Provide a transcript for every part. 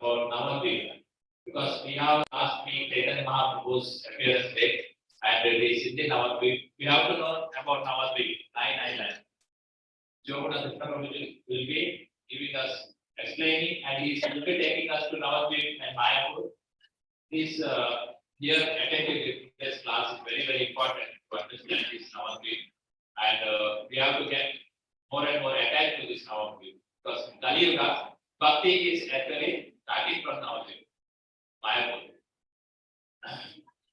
about Navadvip, because we have last week Chaitanya Mahaprabhu's appearance day, and it is in the Navadvip. We have to know about Navadvip, 9 islands. Joguna Krishna Prabhu will be giving us, explaining, and he will be taking us to Navadvip and Mayapur. This here attending this class is very, very important to understand this Navadvip, and we have to get more and more attached to this Navadvip, because in Kali Yuga, Bhakti is actually starting from Navadvip, Mayapur.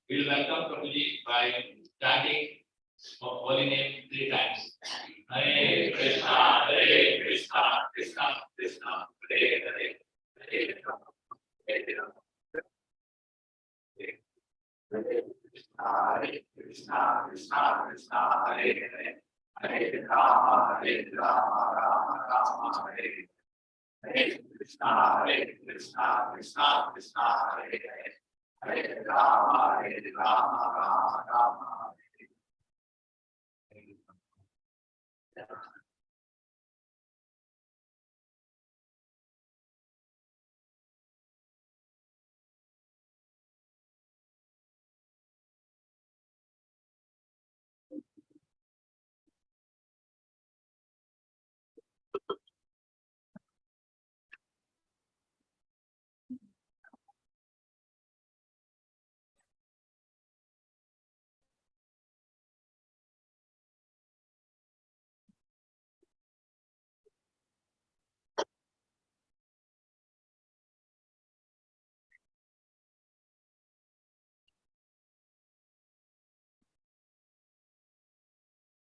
We will welcome Prabhuji by chanting holy name 3 times. Hare Krishna, Hare Krishna, Krishna Krishna, Hare Hare, Hare Rama, Hare Rama. Hare Krishna, Krishna Krishna, Hare Hare, Hare Rama, Rama Rama, Hare Hare. Hare Krishna, Krishna Krishna, Hare Hare, Hare Rama, Rama Rama, Hare Hare.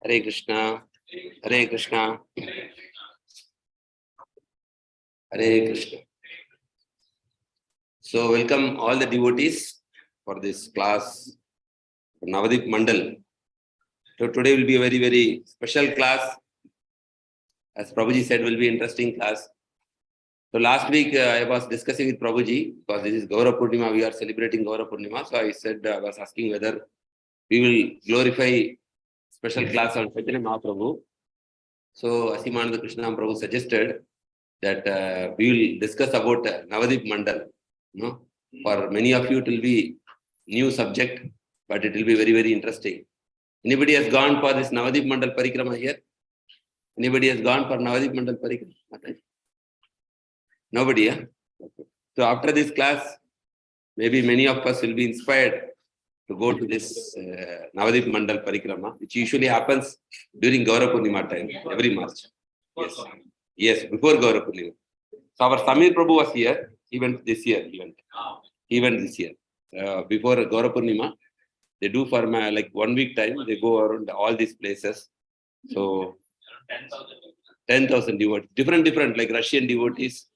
Hare Krishna, Hare Krishna, Hare Krishna. So welcome all the devotees for this class, Navadvip Mandal. So today will be a very, very special class. As Prabhuji said, will be interesting class. So last week I was discussing with Prabhuji, because this is Gaura Purnima, we are celebrating Gaura Purnima. So I said, I was asking whether we will glorify special class on Chaitanya Mahaprabhu. So Asimananda Krishna Prabhu suggested that we will discuss about Navadvip Mandal. No? For many of you it will be new subject, but it will be very, very interesting. Anybody has gone for this Navadvip Mandal Parikrama here? Anybody has gone for Navadvip Mandal Parikrama? Nobody, yeah? Okay. So after this class, maybe many of us will be inspired to go to this Navadvip Mandal Parikrama, which usually happens during Gaura Purnima time, every March. Yes, yes, before Gaura Purnima. So our Samir Prabhu was here. He went this year. He went this year. Before Gaura Purnima, they do for like 1 week time. They go around all these places. So 10,000 devotees, different like Russian devotees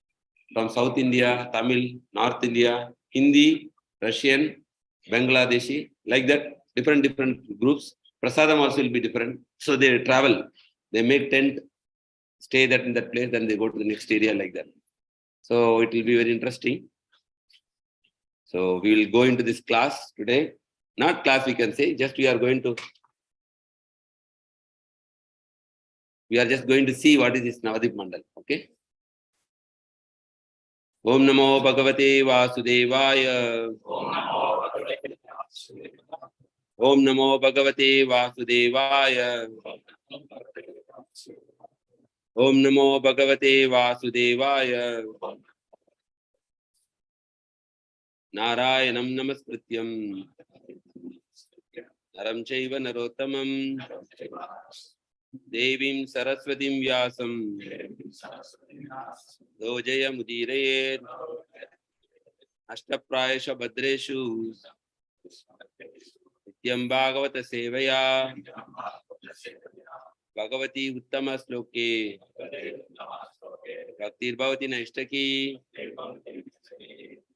from South India, Tamil, North India, Hindi, Russian, Bangladeshi, like that, different groups. Prasadam also will be different. So they travel, they make tent, stay that in that place, then they go to the next area like that. So it will be very interesting. So we will go into this class today. Not class, we can say, just we are just going to see what is this Navadvip Mandal. Okay. Om Namo Bhagavate Vasudevaya. Om Namo Bhagavate Vasudevaya. Om Namo Bhagavate Vasudevaya. Narayanam Namaskrityam Naram Chaiva Narottamam Devim Saraswatim Vyasam Dojaya Mudirayet Ashtaprayasha Bhadreshu Nityam Bhagavata Sevaya Bhagavati Uttama Sloke Bhaktir Bhavati Naishtaki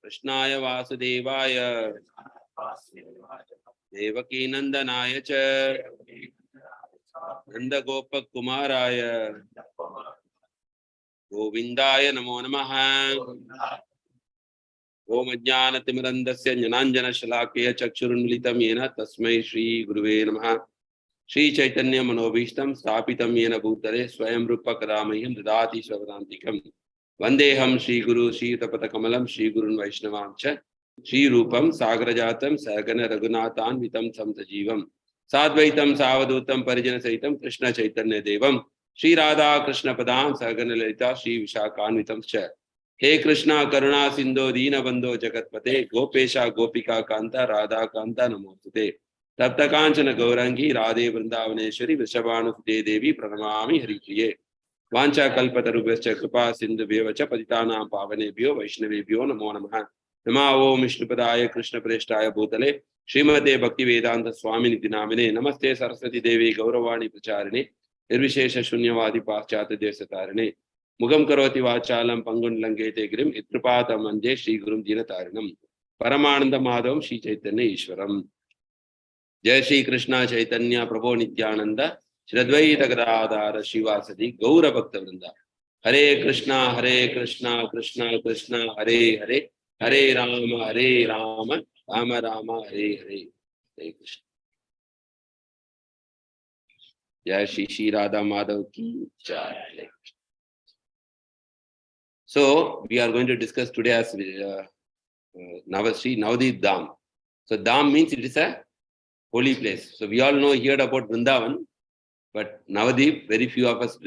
Krishnaya Vasudevaya Devaki Nandanaya Cha Nanda Gopak Kumaraya Govindaya Namo Namaha Om Ajnana Timirandasya Jnananjana Shalakya Chakshurunmilitam Yena Tasmai Shri Guruve Namaha Shri Chaitanya Manobhishtam Stapitam Yena Bhutare Swayam Rupa Kadamayam Dadati Svadantikam Vandeham Shri Guru Shri Tapata Kamalam Shri Gurun Vaishnavamcha Shri Rupam Sagarajatam Sagana Raghunathan Vitam Samtajivam Sadvaitam Savadutam Parijana Saitam Krishna Chaitanya Devam Shri Radha Krishna Padam Sagana Lalita Shri Vishakan Vitam Cha He Krishna Karuna Sindho Dina Bandho Jagatpate Gopesha Gopika Kanta Radha Kanta Namostate Tapta Kanchana Gaurangi Radhe Vrindavaneshwari Vishabhanusute Devi Pranamami Haripriye Vancha Kalpatarubhascha Kripa Sindhubhyevacha Patitanam Pavanebhyo Vaishnavebhyo Namo Namaha Namo Om Vishnupadaya Krishna Preshtaya Bhutale Srimate Bhaktivedanta Swami Niti Namine Namaste Saraswati Devi Gauravani Pracharine Nirvishesha Shunyavadi Paschata Desatarine Mugam Karoti Vachalam Pangun Langete Grim Itrupata Manje Shri Gurum Dinatarinam Paramananda Madhavam Shri Chaitanya Ishwaram Jai Shri Krishna Chaitanya Prabhu Nityananda Shradvaita Gadadhara Shivasadi Gaura Bhakta Vrinda Hare Krishna Krishna Krishna Hare Hare Hare Rama Rama Rama Hare Hare Hare Krishna Jai Shri Radha Madhav Ki Jai. So we are going to discuss today as Navadvip Dham. So Dham means it is a holy place. So we all know heard about Vrindavan, but Navadvip, very few of us.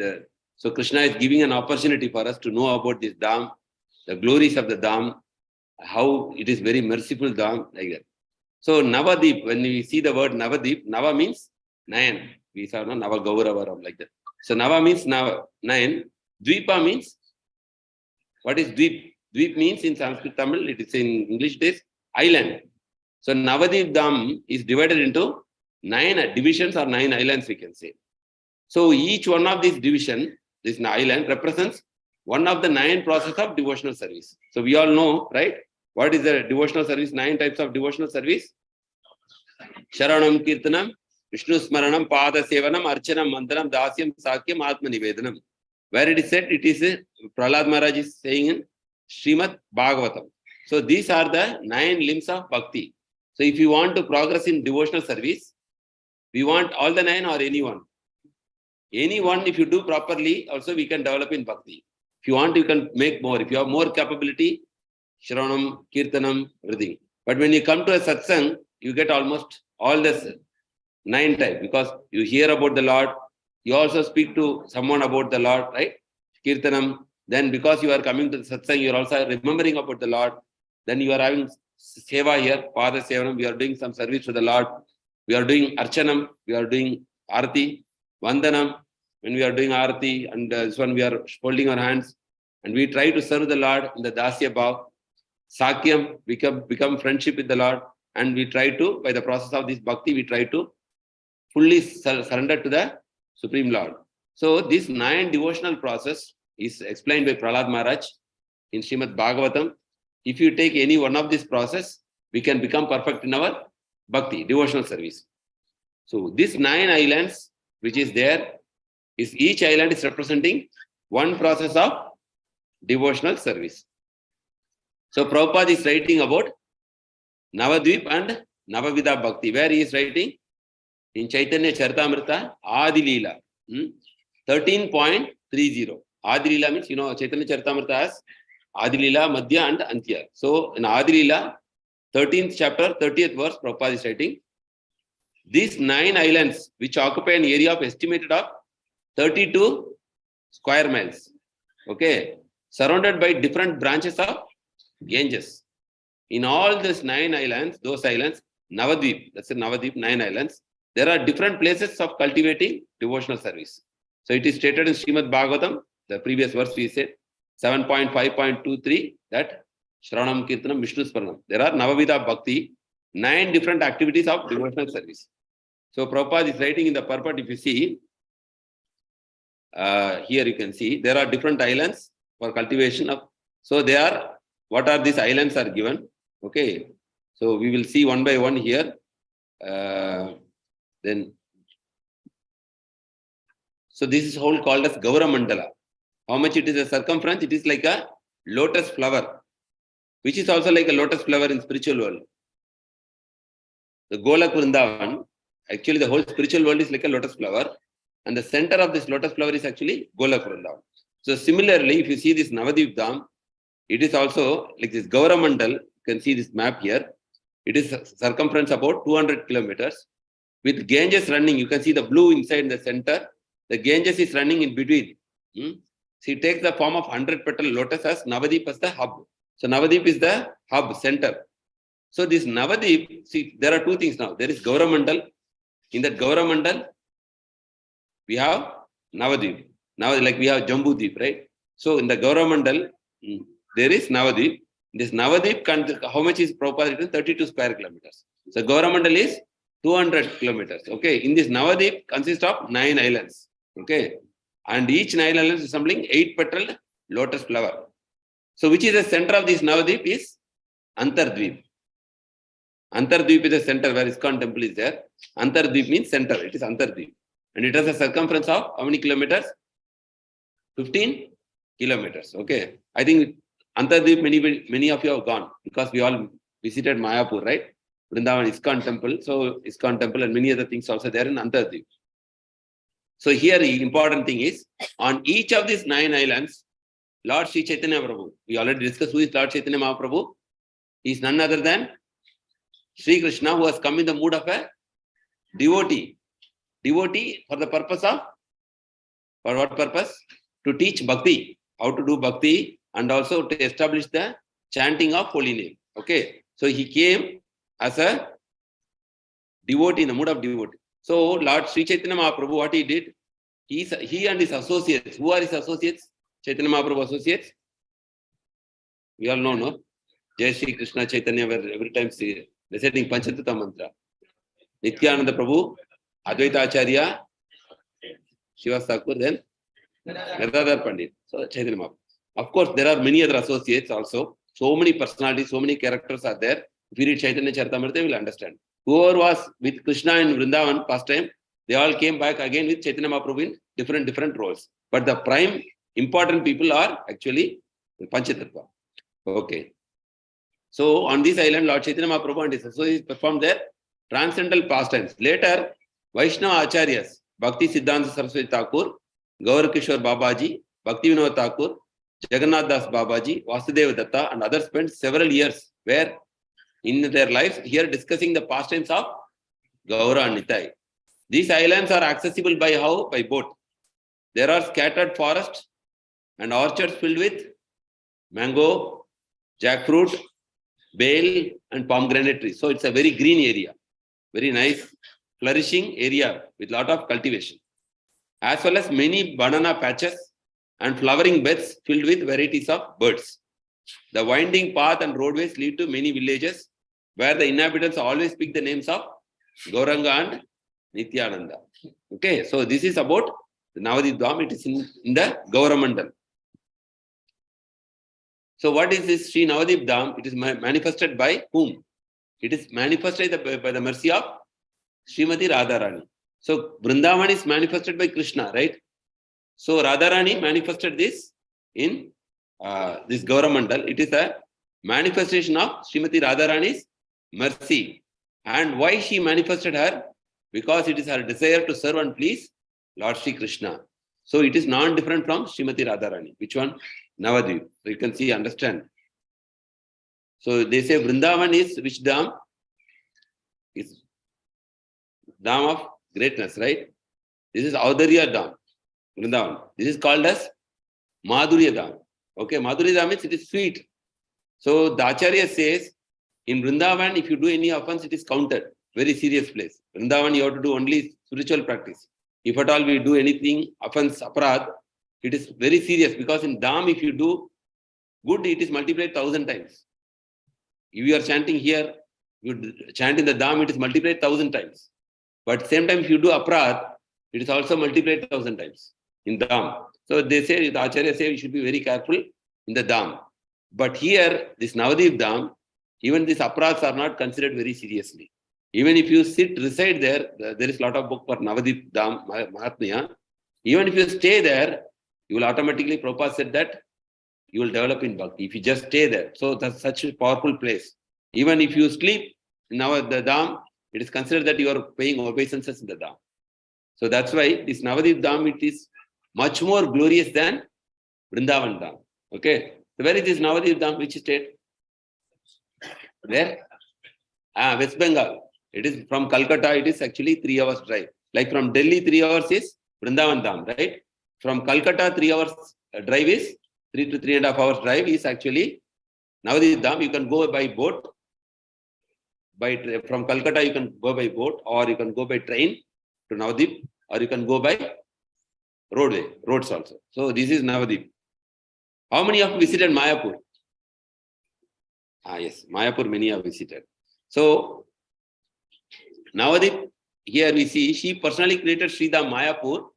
So Krishna is giving an opportunity for us to know about this Dham, the glories of the Dham, how it is very merciful Dham, like that. So Navadvip, when we see the word Navadvip, Nava means 9. We saw no Nava Gauravaram, like that. So Nava means 9. Dvipa means, what is Dvip? Dvip means in Sanskrit Tamil, it is in English it is island. So Navadvip Dham is divided into 9 divisions or 9 islands, we can say. So each one of these division, this island represents one of the 9 processes of devotional service. So we all know, right? What is the devotional service? 9 types of devotional service. Sharanam Kirtanam, Vishnu Smaranam, Pada Sevanam, Archanam, Mandaram, Dasyam, Sakyam, Atma Nivedanam. Where it is said, it is Prahlad Maharaj is saying in Srimad Bhagavatam. So these are the 9 limbs of bhakti. So if you want to progress in devotional service, we want all the 9 or any one. Any one, if you do properly, also we can develop in bhakti. If you want, you can make more. If you have more capability, Shravanam, Kirtanam, everything. But when you come to a satsang, you get almost all this 9 types, because you hear about the Lord, you also speak to someone about the Lord, right? Kirtanam. Then because you are coming to the satsang, you are also remembering about the Lord. Then you are having seva here, Pada Sevanam, we are doing some service to the Lord. We are doing Archanam, we are doing Arati, Vandanam, when we are doing Arati, and this one we are holding our hands, and we try to serve the Lord in the Dasya Bhav. Sakyam, become friendship with the Lord, and we try to, by the process of this bhakti, we try to fully surrender to the Supreme Lord. So this 9 devotional process is explained by Prahlad Maharaj in Srimad Bhagavatam. If you take any one of this process, we can become perfect in our bhakti, devotional service. So these 9 islands, which is there, is each island is representing one process of devotional service. So Prabhupada is writing about Navadvip and Navavida Bhakti. Where he is writing? In Chaitanya Charitamrita, Adi Leela, 13.30. Adi Leela means, Chaitanya Charitamrita has Adi Leela, Madhya and Antya. So in Adi Leela, 13th chapter, 30th verse, Prabhupada is writing, these 9 islands, which occupy an area of estimated of 32 square miles, okay, surrounded by different branches of Ganges. In all these 9 islands, those islands, Navadvip, that's the Navadvip, 9 islands, there are different places of cultivating devotional service. So it is stated in Srimad Bhagavatam, the previous verse we said, 7.5.23, that Shravanam, Kirtanam, Vishnu Smaranam. There are Navavida Bhakti, 9 different activities of devotional service. So Prabhupada is writing in the purport, if you see, here you can see, there are different islands for cultivation of, so they are, what are these islands are given, okay. So we will see one by one here. Then, so this is whole called as Gaura Mandala. How much it is a circumference? It is like a lotus flower, which is also like a lotus flower in spiritual world. The Golak Vrindavan, actually the whole spiritual world is like a lotus flower, and the center of this lotus flower is actually Golak Vrindavan. So similarly, if you see this Navadvip Dham, it is also like this Gauramandal. You can see this map here. It is circumference about 200 kilometers. With Ganges running, you can see the blue inside the center. The Ganges is running in between. So it takes the form of 100 petal lotus as Navadvip as the hub. So Navadvip is the hub, center. So this Navadvip, see, there are two things now. There is Gauramandal. In that Gauramandal, we have Navadvip. Now, like we have Jambudvip, right? So in the Gauramandal, there is Navadvip. This Navadvip, how much is Prabhupada? 32 square kilometers. So Gauramandal is 200 kilometers. Okay. In this Navadvip consists of 9 islands. Okay. And each 9 islands resembling 8 petaled lotus flower. So which is the center of this Navadvip is Antardvip. Antardvip is the center where ISKCON temple is there. Antardvip means center. It is Antardvip. And it has a circumference of how many kilometers? 15 kilometers. Okay. I think Antardvip, many of you have gone because we all visited Mayapur, right? Vrindavan ISKCON temple. So ISKCON temple and many other things also there in Antardvip. So here the important thing is, on each of these 9 islands, Lord Sri Chaitanya Prabhu, we already discussed who is Lord Chaitanya Mahaprabhu. He is none other than Sri Krishna, who has come in the mood of a devotee. Devotee for the purpose of, for what purpose? To teach bhakti, how to do bhakti, and also to establish the chanting of holy name. Okay. So he came as a devotee, in the mood of devotee. So Lord Sri Chaitanya Mahaprabhu, what he did, he and his associates, who are his associates? Chaitanya Mahaprabhu associates? We all know, no? Jai Shri Krishna Chaitanya, where every time reciting Panchatattva mantra. Nityananda Prabhu, Advaita Acharya, Shivas Thakur, then Gadadhar Pandit. So Chaitanya Mahaprabhu. Of course, there are many other associates also. So many personalities, so many characters are there. If you read Chaitanya Charitamrita, they will understand. Whoever was with Krishna in Vrindavan past time, they all came back again with Chaitanya Mahaprabhu in different roles. But the prime important people are actually Panchatattva. Okay. So on this island, Lord Chaitanya Mahaprabhu and his associates performed their transcendental pastimes. Later, Vaishnava Acharyas, Bhakti Siddhanta Saraswati Thakur, Gaur Kishore Babaji, Bhakti Vinod Thakur, Jagannath Das Babaji, Vasudeva Datta, and others spent several years where in their lives here discussing the pastimes of Gaura and Nitai. These islands are accessible by how? By boat. There are scattered forests and orchards filled with mango, jackfruit, bale, and pomegranate trees. So it's a very green area, very nice, flourishing area with lot of cultivation, as well as many banana patches and flowering beds filled with varieties of birds. The winding path and roadways lead to many villages where the inhabitants always speak the names of Gauranga and Nityananda. Okay, so this is about the Navadvip Dham. It is in the Gauramandal. So what is this Sri Navadvip Dham? It is manifested by whom? It is manifested by the mercy of Srimati Radharani. So Vrindavan is manifested by Krishna, right? So Radharani manifested this in this Gauramandal. It is a manifestation of Srimati Radharani's mercy. And why she manifested her? Because it is her desire to serve and please Lord Sri Krishna. So it is non-different from Srimati Radharani. Which one? Navadvip. So you can see, understand. So they say Vrindavan is which Dham? It's Dham of greatness, right? This is Audharya Dham, Vrindavan. This is called as Madhurya Dham. Okay, Madhurya Dham means it is sweet. So the Acharya says, in Vrindavan, if you do any offense, it is counted. Very serious place. Vrindavan, you have to do only spiritual practice. If at all we do anything, offense, aparad, it is very serious, because in Dham, if you do good, it is multiplied 1,000 times. If you are chanting here, you chant in the Dham, it is multiplied 1,000 times. But same time, if you do aparad, it is also multiplied 1,000 times in Dham. So they say, the Acharya say, you should be very careful in the Dham. But here, this Navadvip Dham, even these aparads are not considered very seriously. Even if you reside there, there is a lot of book for Navadvip Dham, Mahatmya. Even if you stay there, you will automatically, Prabhupada said that you will develop in bhakti if you just stay there. So that's such a powerful place. Even if you sleep in the Dham, it is considered that you are paying obeisances in the Dham. So that's why this Navadvip Dham, it is much more glorious than Vrindavan Dham. Okay. So where is this Navadvip Dham? Which state? Where? West Bengal. It is from Calcutta. It is actually 3 hours drive. Like from Delhi, 3 hours is Vrindavan Dham, right? From Calcutta, 3 hours drive is 3 to 3.5 hours drive is actually Navadvip Dham. You can go by boat. From Calcutta, you can go by boat, or you can go by train to Navadvip, or you can go by roads also. So this is Navadvip. How many have visited Mayapur? Yes, Mayapur many have visited. So Navadvip, here we see she personally created Sri Dham Mayapur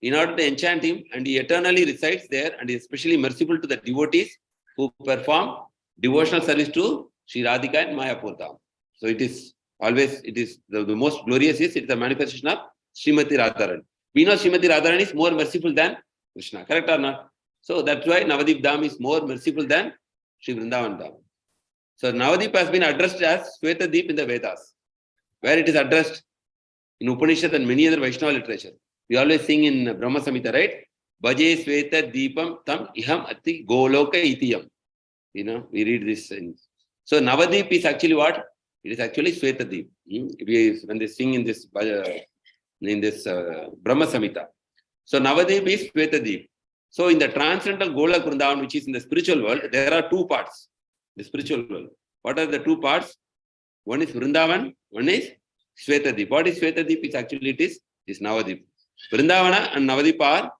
in order to enchant him, and he eternally resides there and is especially merciful to the devotees who perform devotional service to Sri Radhika and Mayapur Dham. So it is always, the most glorious is, it is a manifestation of Srimati Radharani. We know Srimati Radharani is more merciful than Krishna, correct or not? So that's why Navadvip Dham is more merciful than Sri Vrindavan Dham. So Navadvip has been addressed as Shvetadvip in the Vedas, where it is addressed in Upanishad and many other Vaishnava literature. We always sing in Brahma Samhita, right? Bhaje Shvetadvipam tam iham ati goloka itiyam. You know, we read this. So Navadvip is actually what? It is actually Shvetadvip. When they sing in this Brahma Samhita. So Navadvip is Shvetadvip. So in the transcendental Golak Vrindavan, which is in the spiritual world, there are 2 parts. The spiritual world. What are the 2 parts? One is Vrindavan, one is Shvetadvip. What is Shvetadvip? It's actually it is Navadvip. Vrindavana and Navadvip are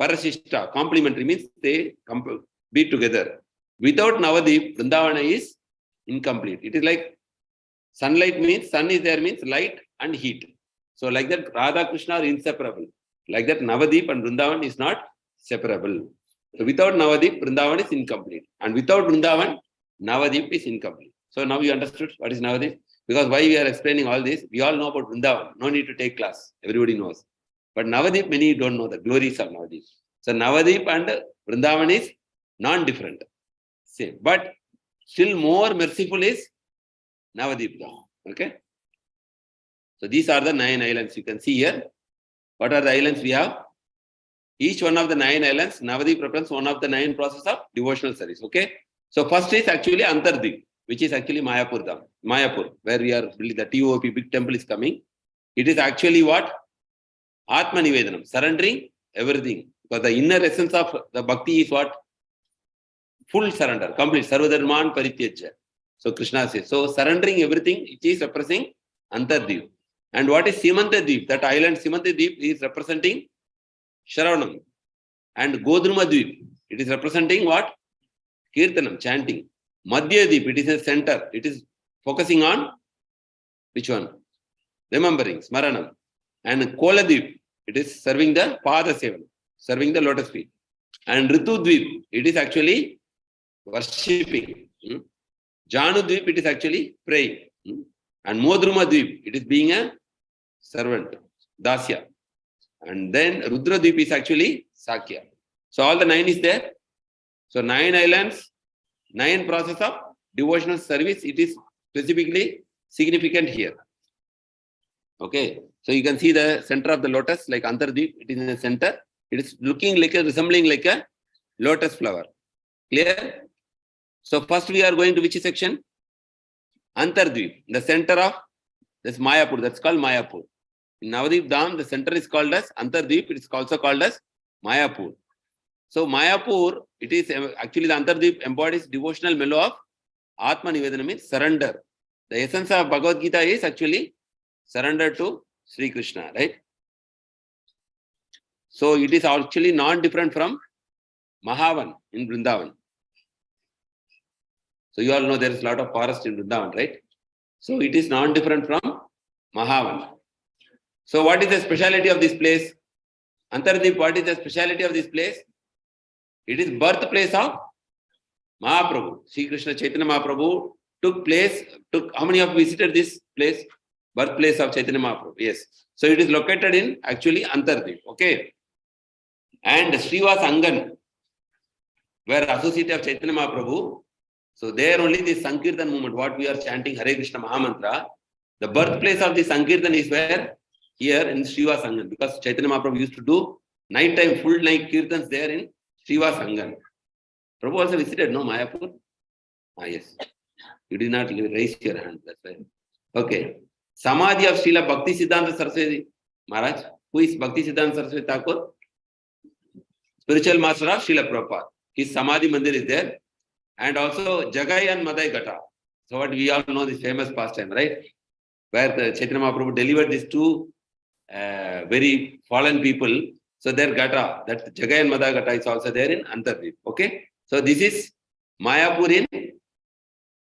Parashishta, complementary, means they be together. Without Navadvip, Vrindavana is incomplete. It is like sunlight means, sun is there means light and heat. So like that, Radha Krishna are inseparable. Like that, Navadvip and Vrindavan is not separable. So without Navadvip, Vrindavan is incomplete. And without Vrindavan, Navadvip is incomplete. So now you understood what is Navadvip? Because why we are explaining all this, we all know about Vrindavan. No need to take class. Everybody knows. But Navadvip, many don't know the glories of Navadvip. So Navadvip and Vrindavan is non-different. Same. But still more merciful is Navadvip Dham. Okay. So these are the 9 islands you can see here. What are the islands we have? Each one of the 9 islands, Navadvip represents one of the 9 processes of devotional service. Okay. So first is actually Antardvip, which is actually Mayapur Dham. Mayapur, where we are building the TOP big temple is coming. It is actually what? Atma Nivedanam, surrendering everything. Because the inner essence of the bhakti is what? Full surrender, complete. Sarvadharman Parityajya. So Krishna says. So surrendering everything, it is representing Antardvip. And what is Simantadvip? That island Simantadvip is representing Shravanam. And Godrumadvip, it is representing what? Kirtanam, chanting. Madhyadvip, it is a center. It is focusing on which one? Remembering, Smaranam. And Koladvip, it is serving the Pada Sevan, serving the lotus feet. And Ritudvip, it is actually worshipping. Janudvip, it is actually praying. And Modrumadvip, it is being a servant, Dasya. And then Rudradvip is actually Sakya. So all the 9 is there. So 9 islands, 9 process of devotional service, it is specifically significant here. Okay. So you can see the center of the lotus, like Antardvip, it is in the center. It is looking like resembling like a lotus flower. Clear? So first we are going to which section? Antardvip, the center of this Mayapur, that's called Mayapur. In Navadvip Dham, the center is called as Antardvip, it is also called as Mayapur. So Mayapur, it is actually the Antardvip embodies devotional mellow of Atma Nivedana, means surrender. The essence of Bhagavad Gita is actually surrender to Sri Krishna, right? So it is actually non-different from Mahavan in Vrindavan. So you all know there is a lot of forest in Vrindavan, right? So it is non-different from Mahavan. So what is the speciality of this place? Antardvip, what is the speciality of this place? It is birthplace of Mahaprabhu. Sri Krishna Chaitanya Mahaprabhu took, how many of you visited this place? Birthplace of Chaitanya Mahaprabhu. Yes. So it is located in actually Antardvip. Okay. And Srivas Angan were associated of Chaitanya Mahaprabhu. So there only this Sankirtan movement, what we are chanting Hare Krishna Mahamantra, the birthplace of the Sankirtan is where? Here in Srivas Angan. Because Chaitanya Mahaprabhu used to do nighttime, full night kirtans there in Shiva Sangan. Prabhu also visited, no, Mayapur? Ah, yes. You did not raise your hand, that's right. Okay. Samadhi of Srila Bhakti Siddhanta Saraswati Maharaj. Who is Bhakti Siddhanta Saraswati Thakur? Spiritual master of Srila Prabhupada. His Samadhi Mandir is there. And also Jagai and Madai Gata. So what we all know this famous pastime, right? Where the Chaitanya Mahaprabhu delivered these two very fallen people. So their Gata, that Jagai and Madai Gata is also there in Navadvip. Okay. So this is Mayapur in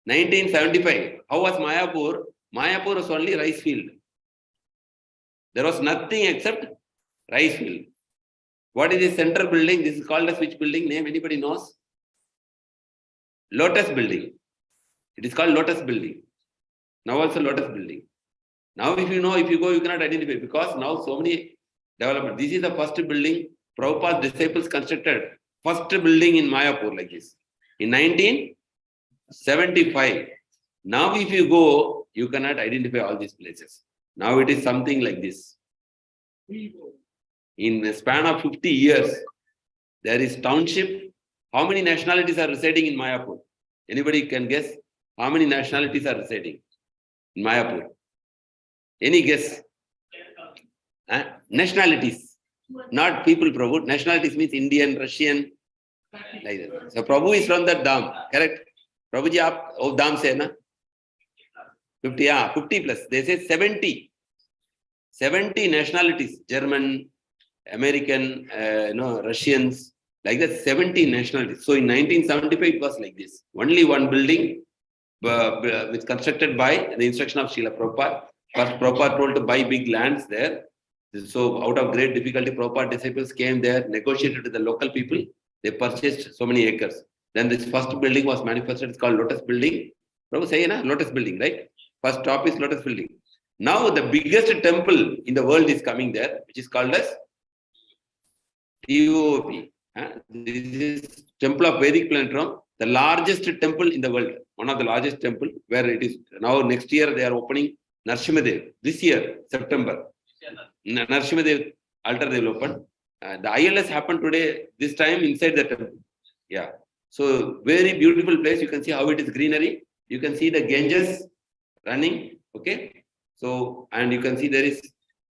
1975. How was Mayapur? Mayapur was only rice field. There was nothing except rice field. What is the central building? This is called as which building name? Anybody knows? Lotus building. It is called Lotus building. Now also Lotus building. Now if you know, if you go, you cannot identify because now so many development. This is the first building Prabhupada's disciples constructed. First building in Mayapur like this. In 1975. Now if you go, you cannot identify all these places. Now it is something like this. In a span of 50 years, there is township. How many nationalities are residing in Mayapur? Anybody can guess? How many nationalities are residing in Mayapur? Any guess? Nationalities. Not people, Prabhu. Nationalities means Indian, Russian. Like that. So Prabhu is from that Dham. Correct? Prabhuji, aap Dham say, na? 50, 50 plus. They say 70. 70 nationalities. German, American, Russians, like that, 70 nationalities. So in 1975, it was like this. Only one building which constructed by the instruction of Srila Prabhupada. First, Prabhupada told to buy big lands there. So out of great difficulty, Prabhupada disciples came there, negotiated with the local people. They purchased so many acres. Then this first building was manifested. It's called Lotus building. Prabhu say, na? Lotus building, right? First stop is Lotus building. Now the biggest temple in the world is coming there, which is called as TOP. This is Temple of Vedic Planetarium, the largest temple in the world. One of the largest temple where it is now next year they are opening Narsimadev. This year, September. Narsimadev altar they will open. The ILS happened today, this time inside the temple. Yeah. So very beautiful place. You can see how it is greenery. You can see the Ganges running. Okay. So, and you can see there is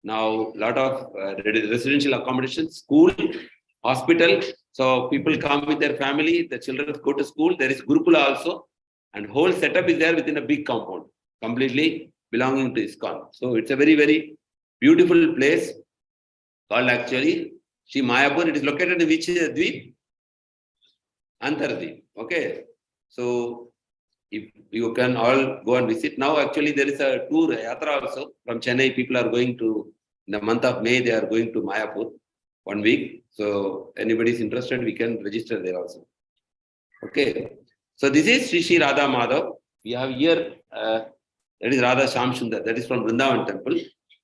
now a lot of residential accommodation, school, hospital. So people come with their family, the children go to school. There is Gurukula also. And whole setup is there within a big compound, completely belonging to ISKCON. So it's a very, very beautiful place called actually Sri Mayapur. It is located in which Dvip? Antardvip. Okay. So if you can all go and visit. Now actually there is a tour, Yatra also from Chennai. People are going to, in the month of May, they are going to Mayapur 1 week. So anybody is interested, we can register there also. Okay. So this is Sri Radha Madhav. We have here, that is Radha Sham Sundar. That is from Vrindavan temple.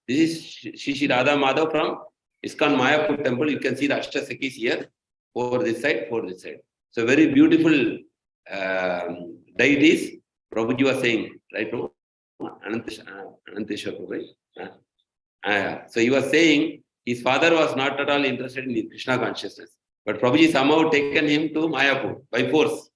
This is Sri Radha Madhav from ISKCON Mayapur temple. You can see the Ashtasakis here, for this side, for this side. So very beautiful deities. Prabhuji was saying, right? Ananteshwar, right? So he was saying his father was not at all interested in Krishna consciousness. But Prabhuji somehow taken him to Mayapur by force.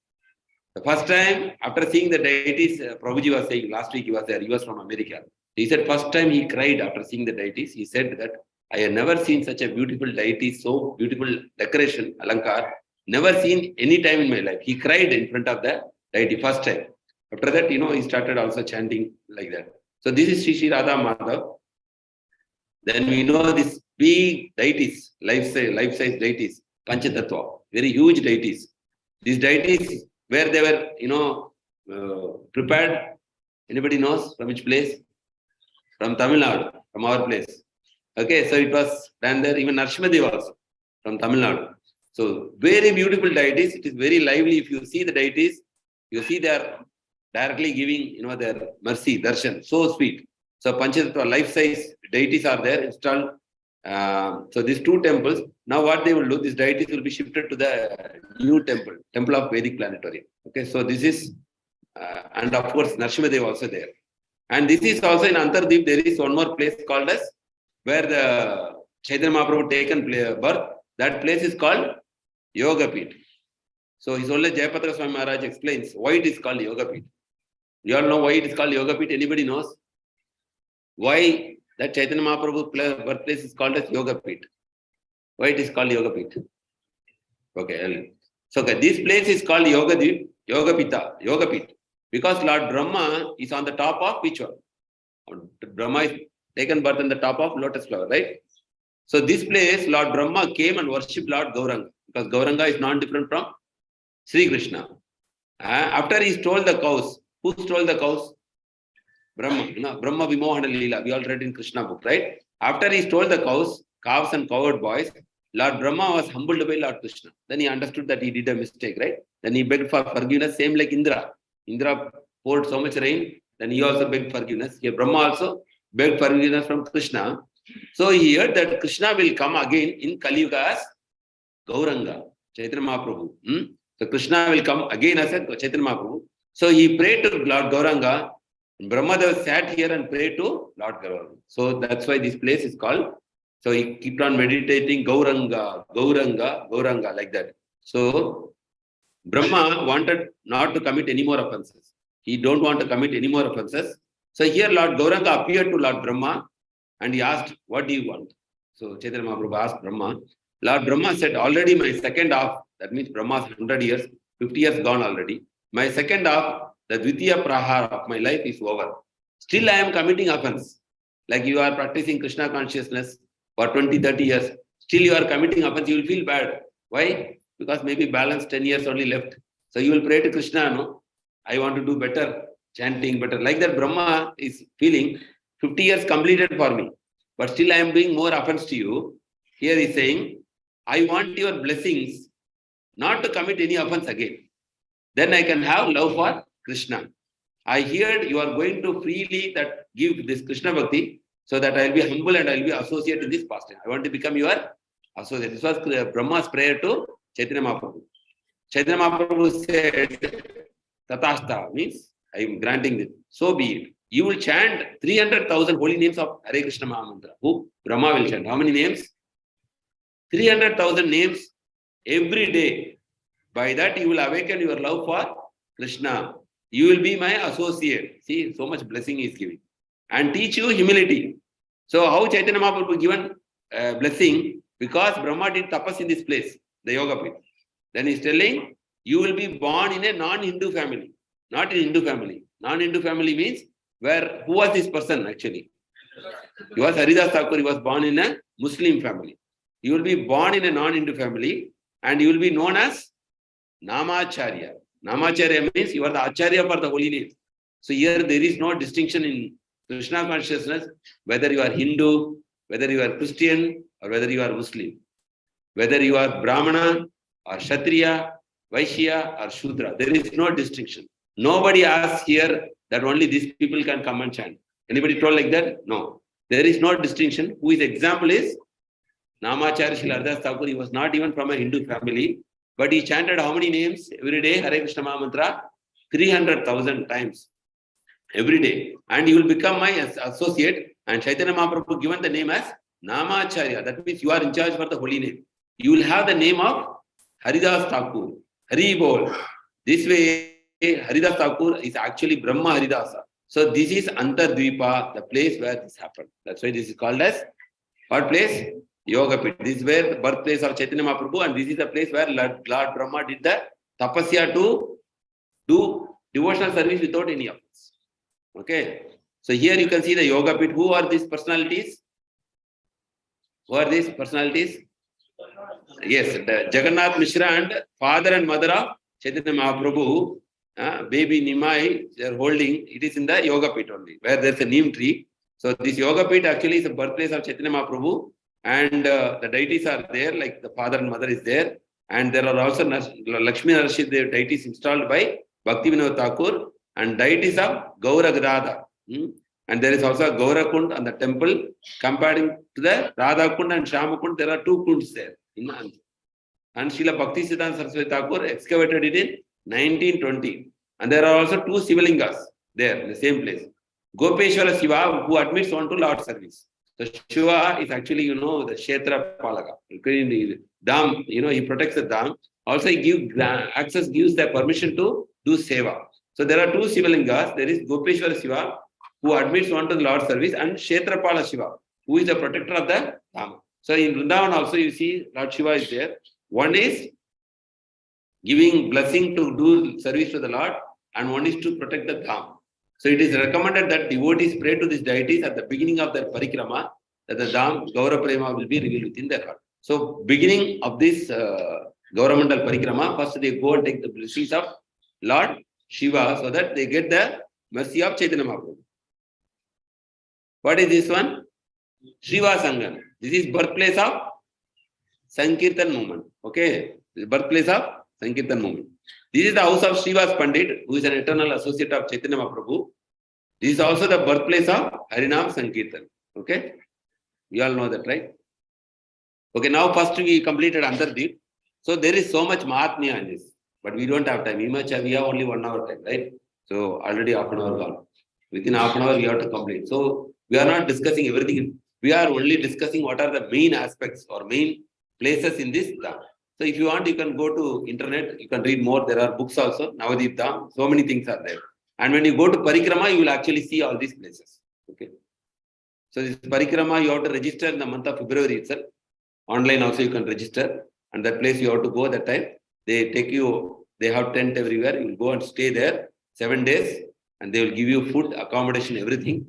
The first time, after seeing the deities, Prabhuji was saying, last week he was there, he was from America. He said, first time he cried after seeing the deities. He said that, I have never seen such a beautiful deity, so beautiful decoration, Alankar. Never seen any time in my life. He cried in front of the deity, first time. After that, he started also chanting like that. So this is Sri Radha Madhav. Then we know these big deities, life-size deities, Panchatattva, very huge deities. These deities, where they were, prepared. Anybody knows from which place? From Tamil Nadu, from our place. Okay, so it was done there, even Narsimadev also, from Tamil Nadu. So very beautiful deities. It is very lively. If you see the deities, you see they are directly giving, their mercy, darshan. So sweet. So Panchatattva, life-size deities are there installed. So these two temples, now what they will do, these deities will be shifted to the new temple, Temple of Vedic Planetarium. Okay, so this is, and of course, Narsimadev also there. And this is also in Antardvip, there is one more place called as, where the Chaitanya Mahaprabhu taken birth. That place is called Yoga Pit. So His Holiness Jayapatra Swami Maharaj explains why it is called Yoga Pit. You all know why it is called Yoga Pit? Anybody knows? Why that Chaitanya Mahaprabhu birthplace is called as Yoga Pit? Why it is called Yoga Pit? Okay. So this place is called Yoga Pit, because Lord Brahma is on the top of which one? Brahma is taken birth on the top of lotus flower, right? So this place, Lord Brahma came and worshipped Lord Gauranga, because Gauranga is not different from Sri Krishna. After he stole the cows, who stole the cows? Brahma. Brahma Vimohana Leela. We all read in Krishna book, right? After he stole the calves and cowherd boys, Lord Brahma was humbled by Lord Krishna. Then he understood that he did a mistake, right? Then he begged for forgiveness, same like Indra. Indra poured so much rain, then he also begged forgiveness. Here Brahma also begged forgiveness from Krishna. So he heard that Krishna will come again in Kali Yuga as Gauranga, Chaitanya Mahaprabhu. So Krishna will come again as Chaitanya Mahaprabhu. So he prayed to Lord Gauranga. Brahmadeva sat here and prayed to Lord Gauranga. So that's why this place is called. So he kept on meditating Gauranga, Gauranga, Gauranga, like that. So Brahma wanted not to commit any more offenses. He don't want to commit any more offenses. So here Lord Gauranga appeared to Lord Brahma and he asked, what do you want? So Chaitanya Mahaprabhu asked Brahma. Lord Brahma said, already my second half, that means Brahma's 100 years, 50 years gone already. My second half, the Dvitiya Prahara of my life is over. Still I am committing offense. Like you are practicing Krishna consciousness for 20, 30 years. Still you are committing offense, you will feel bad. Why? Because maybe balance 10 years only left. So you will pray to Krishna, no? I want to do better, chanting better. Like that Brahma is feeling 50 years completed for me. But still I am doing more offense to you. Here he is saying, I want your blessings not to commit any offense again. Then I can have love for Krishna. I heard you are going to freely that give this Krishna Bhakti so that I will be humble and I will be associated in this pastime. I want to become your associate. This was Brahma's prayer to Chaitanya Mahaprabhu. Chaitanya Mahaprabhu said, Tatashta, means I am granting this. So be it. You will chant 300,000 holy names of Hare Krishna Mahamantra. Who? Brahma will chant. How many names? 300,000 names every day. By that you will awaken your love for Krishna. You will be my associate. See, so much blessing he is giving. And teach you humility. So how Chaitanya Mahaprabhu given blessing? Because Brahma did tapas in this place, the Yoga Pit. Then he is telling, you will be born in a non-Hindu family. Not in Hindu family. Non-Hindu family means, who was this person actually? He was Haridas Thakur. He was born in a Muslim family. You will be born in a non-Hindu family and you will be known as Namacharya. Namacharya means you are the Acharya for the holy name. So here there is no distinction in Krishna consciousness, whether you are Hindu, whether you are Christian, or whether you are Muslim. Whether you are Brahmana, or Kshatriya, Vaishya, or Shudra. There is no distinction. Nobody asks here that only these people can come and chant. Anybody told like that? No. There is no distinction. Whose example is Namacharya Srila Haridas Thakur. He was not even from a Hindu family. But he chanted how many names every day? Hare Krishna Mahamantra 300,000 times every day. And he will become my associate. And Chaitanya Mahaprabhu given the name as Namacharya. That means you are in charge for the holy name. You will have the name of Haridas Thakur. Hari Bol. This way, Haridas Thakur is actually Brahma Haridasa. So this is Navadvip, the place where this happened. That's why this is called as what place? Yoga Pit. This is where the birthplace of Chaitanya Mahaprabhu, and this is the place where Lord Brahma did the tapasya to do devotional service without any offense. Okay. So here you can see the Yoga Pit. Who are these personalities? Who are these personalities? Yes, the Jagannath Mishra and father and mother of Chaitanya Mahaprabhu, baby Nimai, they are holding. It is in the Yoga Pit only, where there is a neem tree. So this Yoga Pit actually is the birthplace of Chaitanya Mahaprabhu. And the deities are there, like the father and mother is there. And there are also Lakshmi Narashid deities installed by Bhaktivinoda Thakur and deities of Gaura Gadada. And there is also a Gaura Kund on the temple. Comparing to the Radha Kund and Shama Kund, there are two kunds there. And Srila Bhaktisiddhanta Saraswati Thakur excavated it in 1920. And there are also two Sivalingas there in the same place. Gopeshwara Shiva, who admits on to Lord service. So Shiva is actually, the Kshetra Palaka. Dham, he protects the Dham. Also, he gives the permission to do seva. So there are two Shivalingas. There is Gopeshwara Shiva, who admits one to the Lord's service, and Kshetrapala Shiva, who is the protector of the Dham. So in Vrindavan also, you see Lord Shiva is there. One is giving blessing to do service to the Lord, and one is to protect the Dham. So it is recommended that devotees pray to these deities at the beginning of their parikrama, that the Dham, Gaura Prema will be revealed within their heart. So beginning of this Gauramandal parikrama, first they go and take the blessings of Lord Shiva, so that they get the mercy of Chaitanya Mahaprabhu. What is this one? Shiva Sangam. This is birthplace of Sankirtan movement. Okay, this is birthplace of Sankirtan movement. This is the house of Srivas Pandit, who is an eternal associate of Chaitanya Mahaprabhu. This is also the birthplace of Harinam Sankirtan. Okay, you all know that, right? Okay, now first we completed Navadvip. So there is so much Mahatmya in this, but we don't have time. We have only 1 hour time, right? So already half an hour gone. Within half an hour we have to complete. So we are not discussing everything. We are only discussing what are the main aspects or main places in this Dham. So if you want, you can go to internet, you can read more. There are books also, Navadvip Dham, so many things are there. And when you go to Parikrama, you will actually see all these places. Okay. So this Parikrama, you have to register in the month of February itself. Online also you can register. And that place you have to go that time. They take you, they have tent everywhere. You will go and stay there 7 days. And they will give you food, accommodation, everything.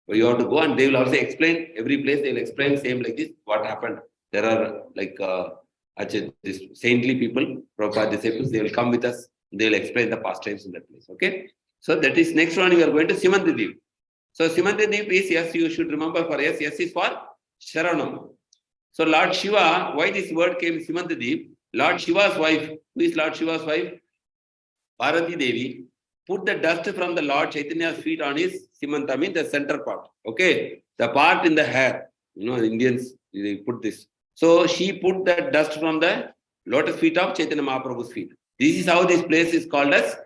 So you have to go, and they will also explain every place. They will explain same like this, what happened. There are like this saintly people, Prabhupada disciples, they will come with us. They will explain the pastimes in that place. Okay. So that is next one. We are going to Navadvip. So Navadvip is, yes, you should remember for yes is for Sharanam. So Lord Shiva, why this word came Navadvip? Lord Shiva's wife, who is Lord Shiva's wife? Parvati Devi, put the dust from the Lord Chaitanya's feet on his Simanta, means the center part. Okay. The part in the hair. Indians, they put this. So she put the dust from the lotus feet of Chaitanya Mahaprabhu's feet. This is how this place is called as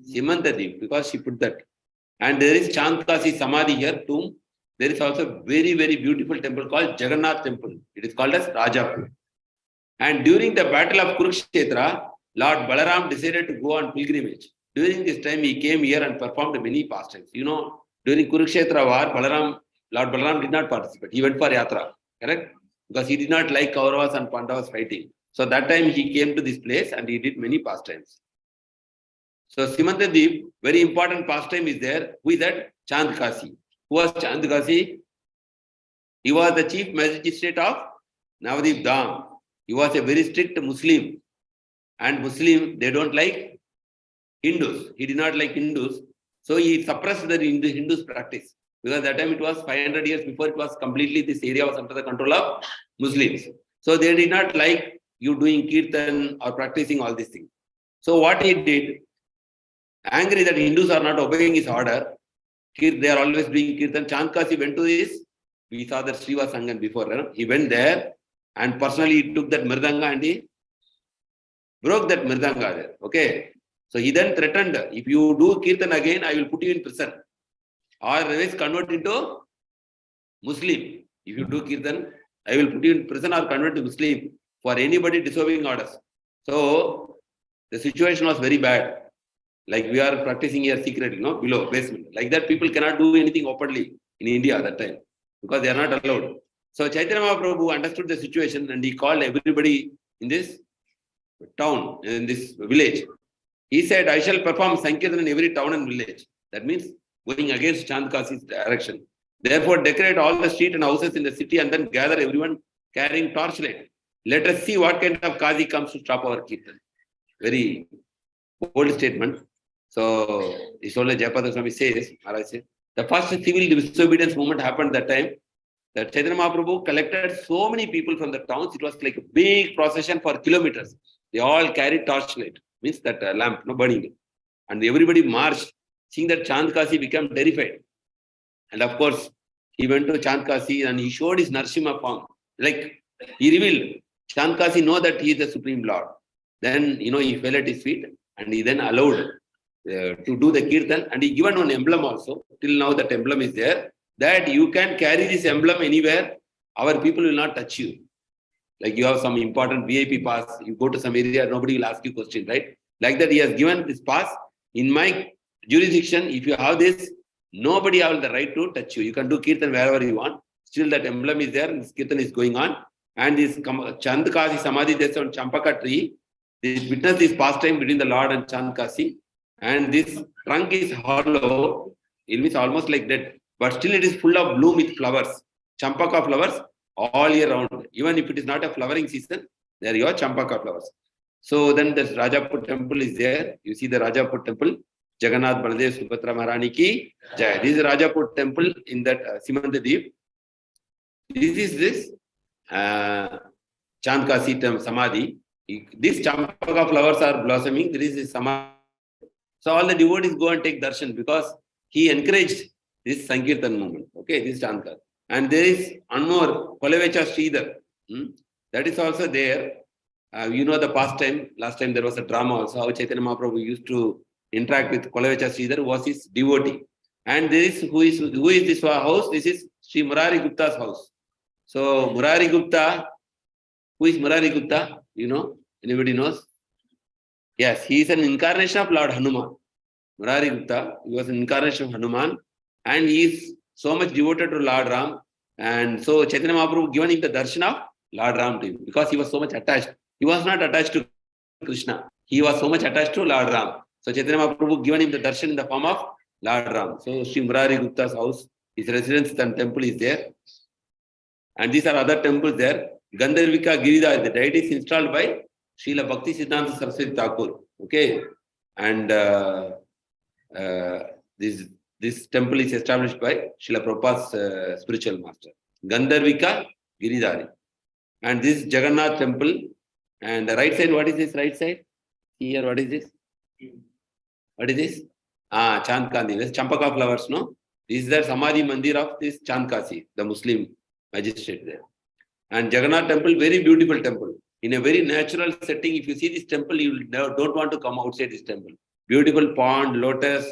Navadvip, because she put that. And there is Chandkasi Samadhi here, tomb. There is also very, very beautiful temple called Jagannath Temple. It is called as Rajapur. And during the battle of Kurukshetra, Lord Balaram decided to go on pilgrimage. During this time, he came here and performed many pastimes. During Kurukshetra war, Lord Balaram did not participate. He went for Yatra, correct? Because he did not like Kauravas and Pandavas fighting. So that time he came to this place and he did many pastimes. So Navadvip, very important pastime is there. Who is that? Chandkasi. Who was Chandkasi? He was the chief magistrate of Navadvip Dham. He was a very strict Muslim. And Muslim, they don't like Hindus. He did not like Hindus. So he suppressed the Hindus' practice. Because that time it was 500 years before it was completely, this area was under the control of Muslims. So they did not like you doing kirtan or practicing all these things. So what he did, angry that Hindus are not obeying his order, they are always doing kirtan. Chandkasi went to this. We saw that Sriva Sangam before. He went there and personally he took that Mirdanga and he broke that Mirdanga there. Okay. So he then threatened, if you do kirtan again, I will put you in prison. Or otherwise convert into Muslim. If you do kirtan, I will put you in prison or convert to Muslim for anybody disobeying orders. So the situation was very bad. Like we are practicing here secretly, below, basement. Like that, people cannot do anything openly in India at that time because they are not allowed. So Chaitanya Mahaprabhu understood the situation and he called everybody in this town, in this village. He said, I shall perform Sankirtan in every town and village. That means going against Chandkasi's direction. Therefore, decorate all the streets and houses in the city and then gather everyone carrying torchlight. Let us see what kind of Kazi comes to stop our Kirtan. Very bold statement. So, this only Jayapada Swami says, Maharaj says, the first civil disobedience movement happened that time. That Chaitanya Mahaprabhu collected so many people from the towns. It was like a big procession for kilometers. They all carried torchlight, means that lamp, burning. And everybody marched. Seeing that Chandkasi became terrified. And of course, he went to Chandkasi and he showed his Narsimha form. Like he revealed, Chandkasi know that he is the Supreme Lord. Then, he fell at his feet and he then allowed to do the Kirtan. And he given one emblem also. Till now that emblem is there. that you can carry this emblem anywhere. Our people will not touch you. Like you have some important VIP pass, you go to some area, nobody will ask you question, right? Like that, he has given this pass. In my jurisdiction, if you have this, nobody has the right to touch you. You can do kirtan wherever you want. Still, that emblem is there. This kirtan is going on, and this Chandkasi Samadhi there on Champaka tree. This witness this pastime between the Lord and Chandkasi, and this trunk is hollow. It means almost like that, but still it is full of bloom with flowers, Champaka flowers all year round. Even if it is not a flowering season, there you are Champaka flowers. So then the Rajapur temple is there. You see the Rajapur temple. Jagannath Baladev Subhadra Maharani ki Jai. This is Rajapur temple in that Simantadip. This Chandkasi Samadhi. These Champaka flowers are blossoming. There is a Samadhi. So all the devotees go and take darshan because he encouraged this Sankirtan movement. Okay, this Chandkasi. And there is one more, Kolevecha Sridhar. That is also there. You know the past time, last time there was a drama also, how Chaitanya Mahaprabhu used to interact with Kolevecha Sridhar, who was his devotee. And there is, who is this house? This is Sri Murari Gupta's house. So Murari Gupta, who is Murari Gupta? You know, anybody knows? Yes, he is an incarnation of Lord Hanuman. Murari Gupta, he was an incarnation of Hanuman, and he is so much devoted to Lord Ram. And so Chaitanya Mahaprabhu given him the darshan of Lord Ram to him because he was so much attached. He was not attached to Krishna. He was so much attached to Lord Ram. So Chaitanya Mahaprabhu given him the darshan in the form of Lord Ram. So Sri Murari Gupta's house, his residence and temple is there. And these are other temples there. Gandharvika Giridhar, the deity is installed by Srila Bhakti Siddhanta Saraswati Thakur. Okay. And this temple is established by Srila Prabhupada's spiritual master. Gandharvika Giridhari. And this is Jagannath temple. And the right side, what is this right side? Here, what is this? What is this? Chandkasi. This Champaka flowers, no? This is the Samadhi Mandir of this Chandkasi, the Muslim magistrate there. And Jagannath temple, very beautiful temple. In a very natural setting, if you see this temple, you don't want to come outside this temple. Beautiful pond, lotus,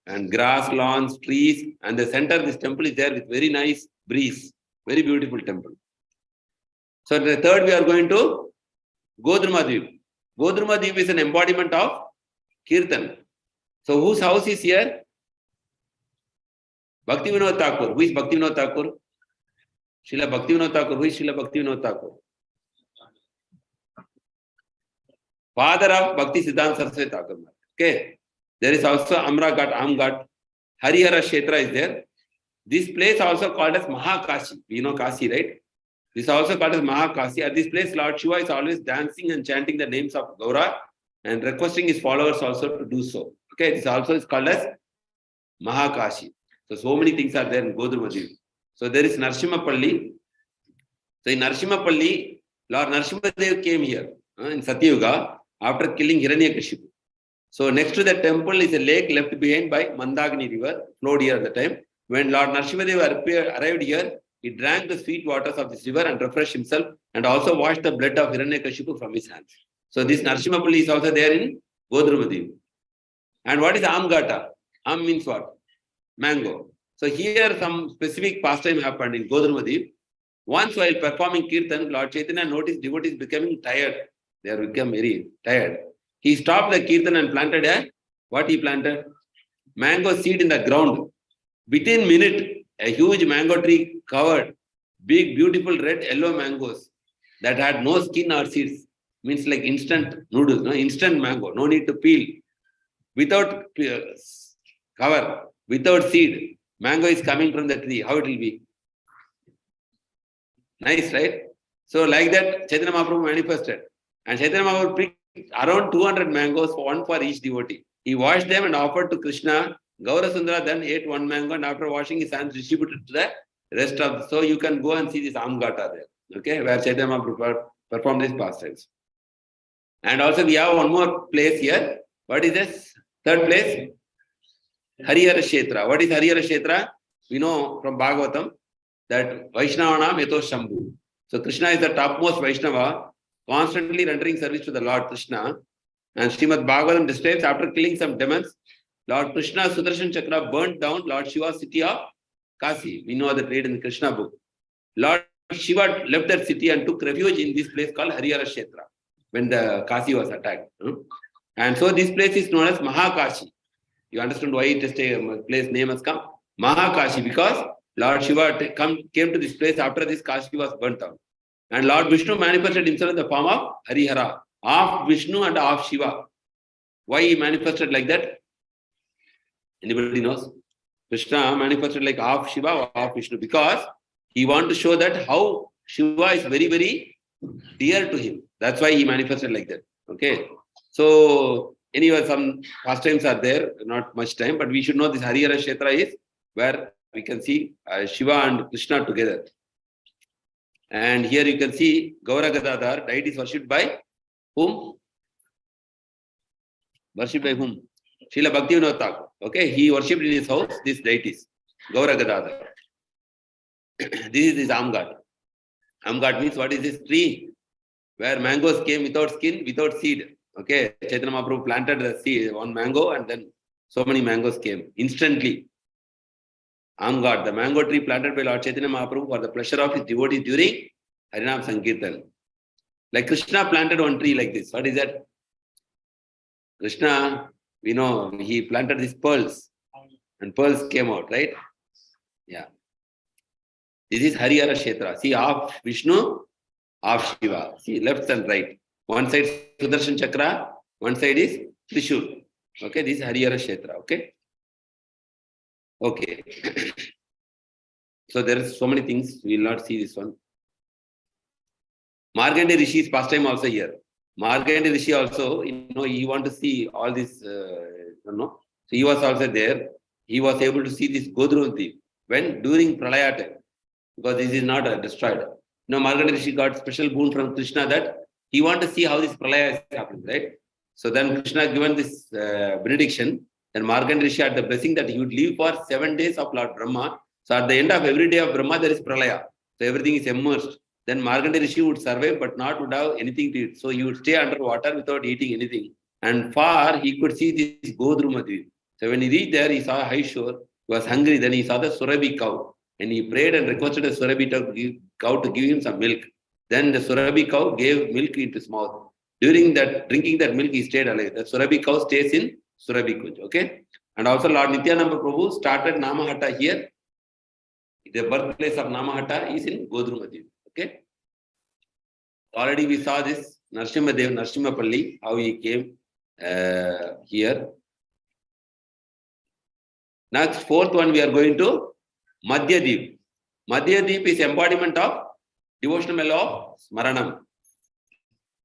and grass, lawns, trees. And the center of this temple is there with very nice breeze. Very beautiful temple. So the third, we are going to Godrumadvip. Godrumadvip is an embodiment of Kirtan. So whose house is here? Bhaktivinoda Thakur. Who is Bhaktivinoda Thakur? Srila Bhaktivinoda Thakur. Who is Srila Bhaktivinoda Thakur? Father of Bhakti Siddhanta Saraswati Thakur. Okay. There is also Amragat, Amgat. Harihara Kshetra is there. This place also called as Mahakashi. We know Kasi, right? This is also called as Mahakashi. At this place, Lord Shiva is always dancing and chanting the names of Gaura and requesting his followers also to do so. Okay, this also is called as Mahakashi. So many things are there in Godrumadvip. So there is Narsimhapalli. So in Narsimhapalli, Lord Narsimhadev came here in Satyuga after killing Hiranyakashipu. So next to the temple is a lake left behind by Mandakini river, flowed here at the time. When Lord Narsimhadev arrived here, he drank the sweet waters of this river and refreshed himself and also washed the blood of Hiranyakashipu from his hands. So this Narsimhapalli is also there in Godrumadvip. And what is Amgata? Am means what? Mango. So here some specific pastime happened in Godrumadvip. Once while performing Kirtan, Lord Chaitanya noticed devotees becoming tired. They have become very tired. He stopped the Kirtan and planted what he planted? Mango seed in the ground. Within a minute, a huge mango tree covered big, beautiful red, yellow mangoes that had no skin or seeds. Means like instant noodles, no? Instant mango, no need to peel. Without cover, without seed, mango is coming from the tree. How it will be? Nice, right? So like that, Chaitanya Mahaprabhu manifested. And Chaitanya Mahaprabhu picked around 200 mangoes, one for each devotee. He washed them and offered to Krishna. Gaura Sundara then ate one mango and after washing his hands distributed to the rest of the. So you can go and see this Amgata there. Okay, where Chaitanya Mahaprabhu performed these pastimes. And also we have one more place here. What is this? Third place? Harihara Kshetra. What is Harihara Kshetra? We know from Bhagavatam that Vaishnavanam Yato Shambhu. So Krishna is the topmost Vaishnava, constantly rendering service to the Lord Krishna. And Srimad Bhagavatam describes after killing some demons, Lord Krishna's Sudarshan Chakra burnt down Lord Shiva's city of Kasi. We know that read in the Krishna book. Lord Shiva left that city and took refuge in this place called Harihara Kshetra when the Kasi was attacked. And so this place is known as Mahakashi. You understand why it is a place name has come? Mahakashi, because Lord Shiva came to this place after this Kashi was burnt out. And Lord Vishnu manifested himself in the form of Harihara, of Vishnu and of Shiva. Why he manifested like that? Anybody knows? Krishna manifested like of Shiva or of Vishnu because he wanted to show that how Shiva is very, very dear to him. That's why he manifested like that. Okay. So, anyway, some pastimes are there, not much time, but we should know this Harihara Kshetra is where we can see Shiva and Krishna together. And here you can see Gaura Gadadhar, deity is worshipped by whom? Worshipped by whom? Srila Bhaktivinoda Thakur. Okay, he worshipped in his house these deities. Gaura Gadadhar. This is his Amgat. Amgat means what is this tree? Where mangoes came without skin, without seed. Okay, Chaitanya Mahaprabhu planted the seed, one mango, and then so many mangoes came instantly. Amgat, the mango tree planted by Lord Chaitanya Mahaprabhu for the pleasure of his devotees during Harinam Sankirtan. Like Krishna planted one tree like this. What is that? Krishna, we know, he planted these pearls and pearls came out, right? Yeah. This is Harihara Kshetra. See, of Vishnu, of Shiva. See, left and right. One side Sudarshan Chakra, one side is Trishul. Okay, this is Harihara Kshetra. Okay. Okay. So there is so many things. We will not see this one. Margande Rishi's pastime also here. Margande Rishi also, he want to see all this, So he was also there. He was able to see this Godrunti when during Pralaya time, because this is not destroyed. Margande Rishi got special boon from Krishna that he want to see how this Pralaya is happening, right? So then Krishna given this benediction, then Margande Rishi had the blessing that he would live for 7 days of Lord Brahma. So at the end of every day of Brahma, there is Pralaya. So everything is immersed. Then Margande Rishi would survive, but would have anything to eat. So he would stay underwater without eating anything. And far, he could see this Godrumadvip. So when he reached there, he saw a high shore. He was hungry. Then he saw the Surabhi cow. And he prayed and requested the Surabhi cow to give him some milk. Then the Surabhi cow gave milk into his mouth. During that, drinking that milk, he stayed alive. The Surabhi cow stays in Surabhi Kunj. Okay. And also Lord Nityananda Prabhu started Namahata here. The birthplace of Namahata is in Godrumadvip. Okay. Already we saw this Narsimhadev, Narsimhapalli, how he came here. Next, fourth one, we are going to Madhyadvip. Madhyadvip is embodiment of devotional law of Smaranam.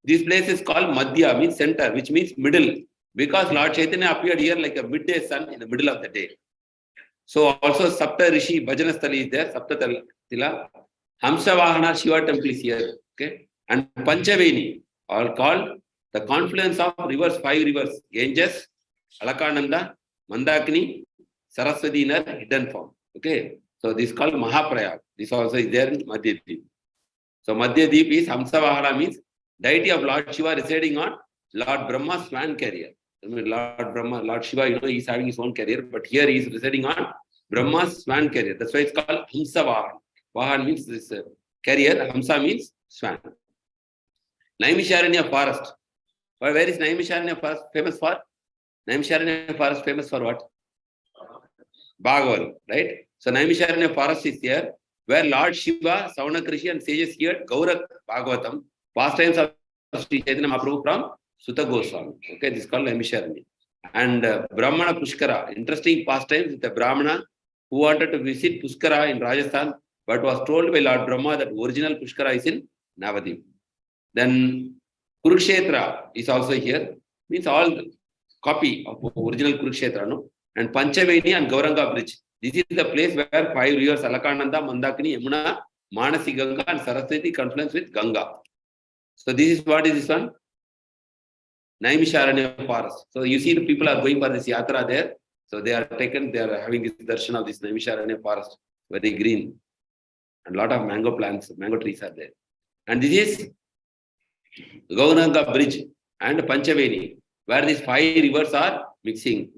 This place is called Madhya, means center, which means middle, because Lord Chaitanya appeared here like a midday sun in the middle of the day. So also Sapta Rishi Bhajanasthali is there, Sapta Tila. Hamsavahana Shiva temple is here. Okay. And Panchaveni, all called the confluence of rivers, 5 rivers, Ganges, Alakananda, Mandakini, Saraswati in a hidden form. Okay. So this is called Mahaprayag. This also is there in Madhyadvip. So Madhyadvip is Hamsavahana, means deity of Lord Shiva residing on Lord Brahma's swan carrier. I mean, Lord Shiva, he is having his own carrier, but here he is residing on Brahma's swan carrier. That's why it's called Hamsavahana. Vahan means this carrier, Hamsa means swan. Naimisharanya forest. Where is Naimisharanya forest famous for? Naimisharanya forest famous for what? Bhagavan, right? So Naimisharanya forest is here, where Lord Shiva, Saunak Rishi and sages heard Gaura Bhagavatam, pastimes of Sri Chaitanya Mahaprabhu from Sutta Goswami. Okay, this is called Naimisharanya. And Brahmana Pushkara, interesting pastimes with the Brahmana who wanted to visit Pushkara in Rajasthan, but was told by Lord Brahma that original Pushkara is in Navadvip. Then Kurukshetra is also here, means all copy of original Kurukshetra, no? And Panchaveni and Gauranga bridge. This is the place where 5 rivers, Alakananda, Mandakini, Yamuna, Manasi Ganga and Saraswati confluence with Ganga. So this is what is this one? Naimisharanya forest. So you see the people are going for this yatra there. So they are having this darshan of this Naimisharanya forest, very green. And a lot of mango plants, mango trees are there. And this is Gauranga bridge and Panchaveni, where these 5 rivers are mixing,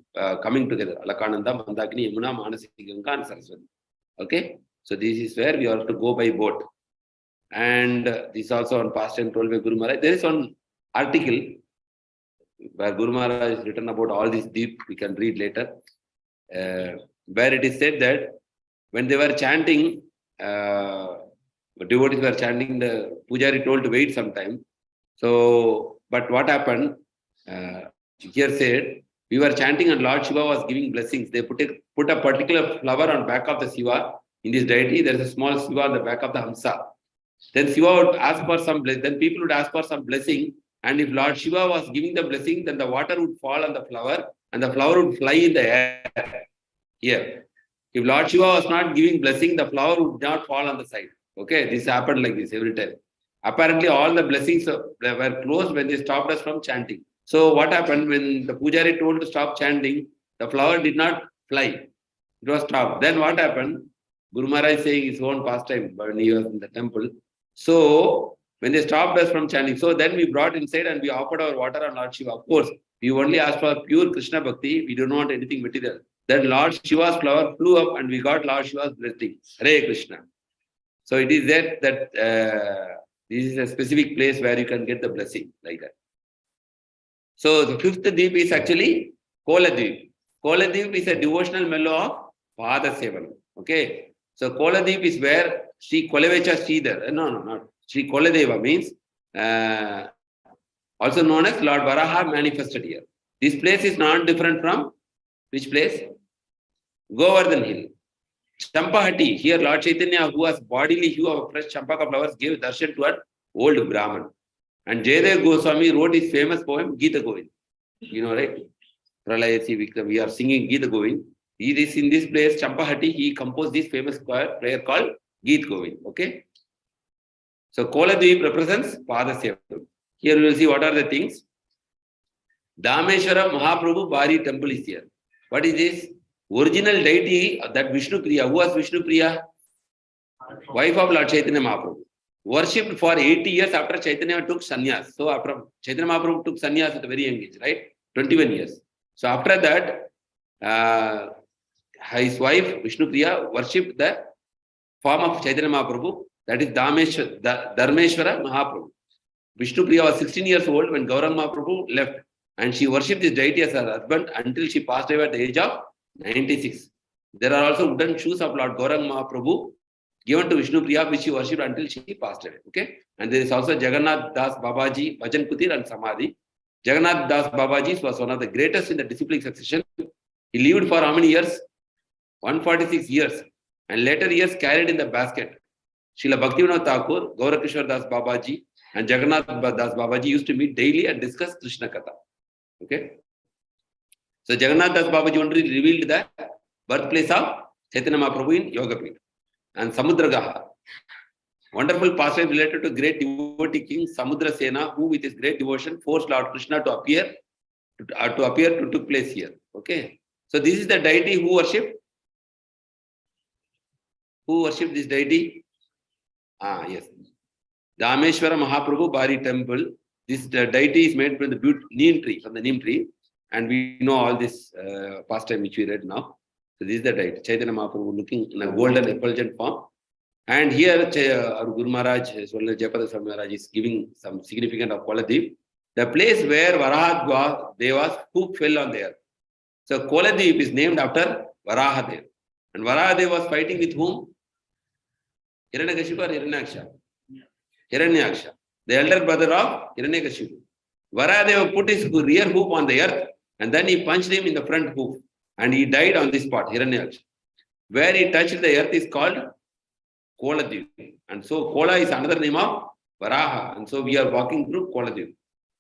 coming together. Alakananda, Mandakini, Yamuna, Manasi Ganga and Saraswati. Okay. So this is where we have to go by boat. And this is also on past time told by Guru Maharaj. There is one article where Guru Maharaj is written about all this deep, we can read later, where it is said that when they were chanting, devotees were chanting, the Pujari told to wait some time. So, but what happened, here said, we were chanting and Lord Shiva was giving blessings. They put a particular flower on back of the Shiva. In this deity, there is a small Shiva on the back of the Hamsa. Then Shiva would ask for some blessing. Then people would ask for some blessing. And if Lord Shiva was giving the blessing, then the water would fall on the flower and the flower would fly in the air. Here. If Lord Shiva was not giving blessing, the flower would not fall on the side. Okay, this happened like this every time. Apparently, all the blessings were closed when they stopped us from chanting. So what happened when the Pujari told to stop chanting, the flower did not fly. It was stopped. Then what happened? Guru Maharaj saying his own pastime when he was in the temple. So when they stopped us from chanting, so then we brought inside and we offered our water on Lord Shiva. Of course, we only asked for pure Krishna Bhakti. We do not want anything material. Then Lord Shiva's flower flew up and we got Lord Shiva's blessing. Hare Krishna. So it is that this is a specific place where you can get the blessing like that. So the fifth Deep is actually Kola Deep. Kola Deep is a devotional mellow of Pada Sevanam. Okay. So Kola Deep is where Sri Kolevecha Sridhar. No, not Sri Koladeva means also known as Lord Varaha manifested here. This place is not different from which place? Govardhan Hill. Champahati, here Lord Chaitanya, who was bodily hue of fresh champaka flowers, gave darshan to an old Brahman. And Jayadev Goswami wrote his famous poem, Gita Govind. You know, right? Pralayasi Vikram, we are singing Gita Govind. He is in this place, Champahati, he composed this famous prayer called Gita Govind. Okay? So, Koladvip represents Pada Sevanam. Here we will see what are the things. Dhameshwara Mahaprabhu Bari temple is here. What is this? Original deity, that Vishnu Priya. Who was Vishnu Priya? Wife of Lord Chaitanya Mahaprabhu. Worshipped for 80 years after Chaitanya took sannyas. So after Chaitanya Mahaprabhu took sannyas at a very young age, right? 21 years. So after that, his wife Vishnu Priya worshipped the form of Chaitanya Mahaprabhu. That is Dharmeshwara Mahaprabhu. Vishnu Priya was 16 years old when Gauranga Mahaprabhu left. And she worshipped this deity as her husband until she passed away at the age of 96. There are also wooden shoes of Lord Gauranga Mahaprabhu given to Vishnu Priya, which she worshipped until she passed away. Okay? And there is also Jagannath Das Babaji, Bhajan Kutir and Samadhi. Jagannath Das Babaji was one of the greatest in the disciplic succession. He lived for how many years? 146 years. And later years carried in the basket. Srila Bhaktivinoda Thakur, Gaurakishore Das Babaji and Jagannath Das Babaji used to meet daily and discuss Krishna Katha. Okay? So Jagannath Das Babaji only revealed the birthplace of Chaitanya Mahaprabhu in Yogapith. And Samudragaha. Wonderful passage related to great devotee king Samudra Sena, who with his great devotion forced Lord Krishna to appear to took place here. Okay. So this is the deity who worshipped. Who worshipped this deity? Yes. Dhameshwara Mahaprabhu Bari temple. This deity is made from the neem tree, and we know all this pastime which we read now. So this is the deity, Chaitanya Mahaprabhu looking in a golden effulgent form. And here our Guru Maharaj, as well as Jayapada Swami Maharaj, is giving some significance of Koladvip, the place where Varaha Deva's hook fell on the earth. So Koladvip is named after Varaha Deva. And Varaha Deva was fighting with whom? Hiranyakashipu or Hiranyaksha? Hiranyaksha, the elder brother of Hiranyakashipu. Varadeva put his rear hoof on the earth and then he punched him in the front hoof and he died on this spot, Hiranyaksha. Where he touched the earth is called Koladvip. And so Kola is another name of Varaha. And so we are walking through Koladvip.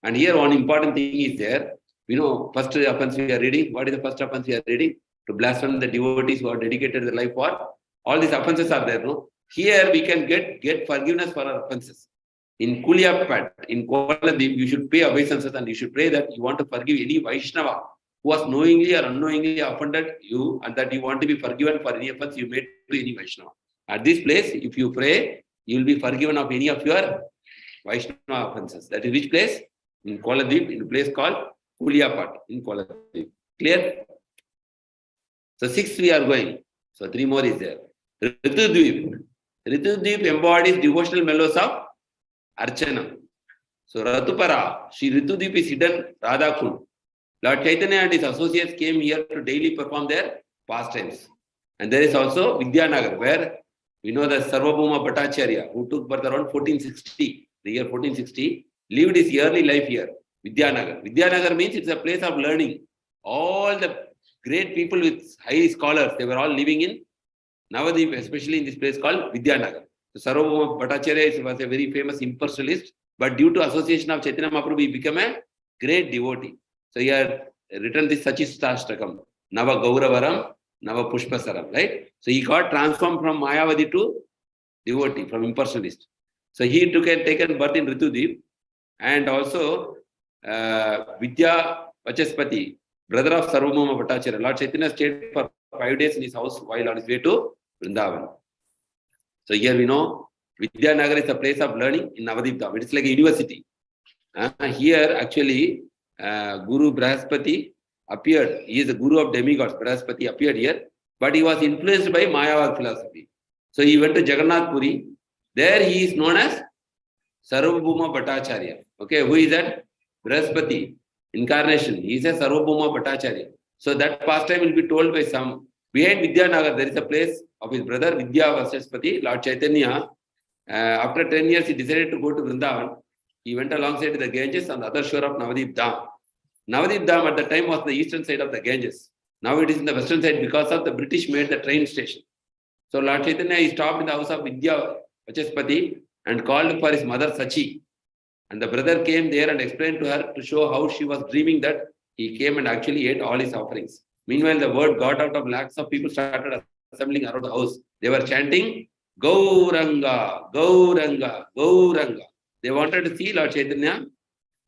And here one important thing is there. We know first offense we are reading. What is the first offense we are reading? To blaspheme the devotees who are dedicated their life for. All these offenses are there, no? Here we can get forgiveness for our offenses. In Kulyapat, in Koladvip, you should pay obeisances and you should pray that you want to forgive any Vaishnava who has knowingly or unknowingly offended you and that you want to be forgiven for any offense you made to any Vaishnava. At this place, if you pray, you will be forgiven of any of your Vaishnava offenses. That is which place? In Koladvip, in a place called Kulyapat, in Koladvip. Clear? So 6 we are going. So 3 more is there. Ritudvip. Ritudvip embodies devotional mellows of Archana. So Ratupara, Sri Ritudvip is hidden Radha Kund. Lord Chaitanya and his associates came here to daily perform their pastimes. And there is also Vidyanagar, where we know that Sarvabhauma Bhattacharya, who took birth around 1460, the year 1460, lived his early life here, Vidyanagar. Vidyanagar means it's a place of learning. All the great people with high scholars, they were all living in Navadvip, especially in this place called Vidyanagar. So Sarvabhauma Bhattacharya was a very famous impersonalist, but due to association of Chaitanya Mahaprabhu, he became a great devotee. So he had written this Sachistashtakam, Nava Gauravaram, Nava Pushpasaram, right? So he got transformed from Mayavadi to devotee, from impersonalist. So he taken birth in Ritudvip, and also Vidya Vachaspati, brother of Sarvabhauma Bhattacharya. Lord Chaitanya stayed for 5 days in his house while on his way to Vrindavan. So here we know Vidyanagar is a place of learning in Navadvip Dham. It is like a university. Here actually Guru Brahaspati appeared. He is the guru of demigods. Brahaspati appeared here, but he was influenced by Mayavad philosophy. So he went to Jagannath Puri. There he is known as Sarvabhauma Bhattacharya. Okay, who is that? Brahaspati incarnation. He is a Sarvabhauma Bhattacharya. So that pastime will be told by some. Behind Vidyanagar, there is a place of his brother Vidya Vachaspati, Lord Chaitanya. After 10 years, he decided to go to Vrindavan. He went alongside the Ganges on the other shore of Navadvip Dham. Navadvip Dham at the time was the eastern side of the Ganges. Now it is in the western side because of the British made the train station. So Lord Chaitanya, he stopped in the house of Vidya Vachaspati and called for his mother Sachi. And the brother came there and explained to her to show how she was dreaming that he came and actually ate all his offerings. Meanwhile, the word got out of lakhs of people started assembling around the house. They were chanting, Gauranga, Gauranga, Gauranga. They wanted to see Lord Chaitanya,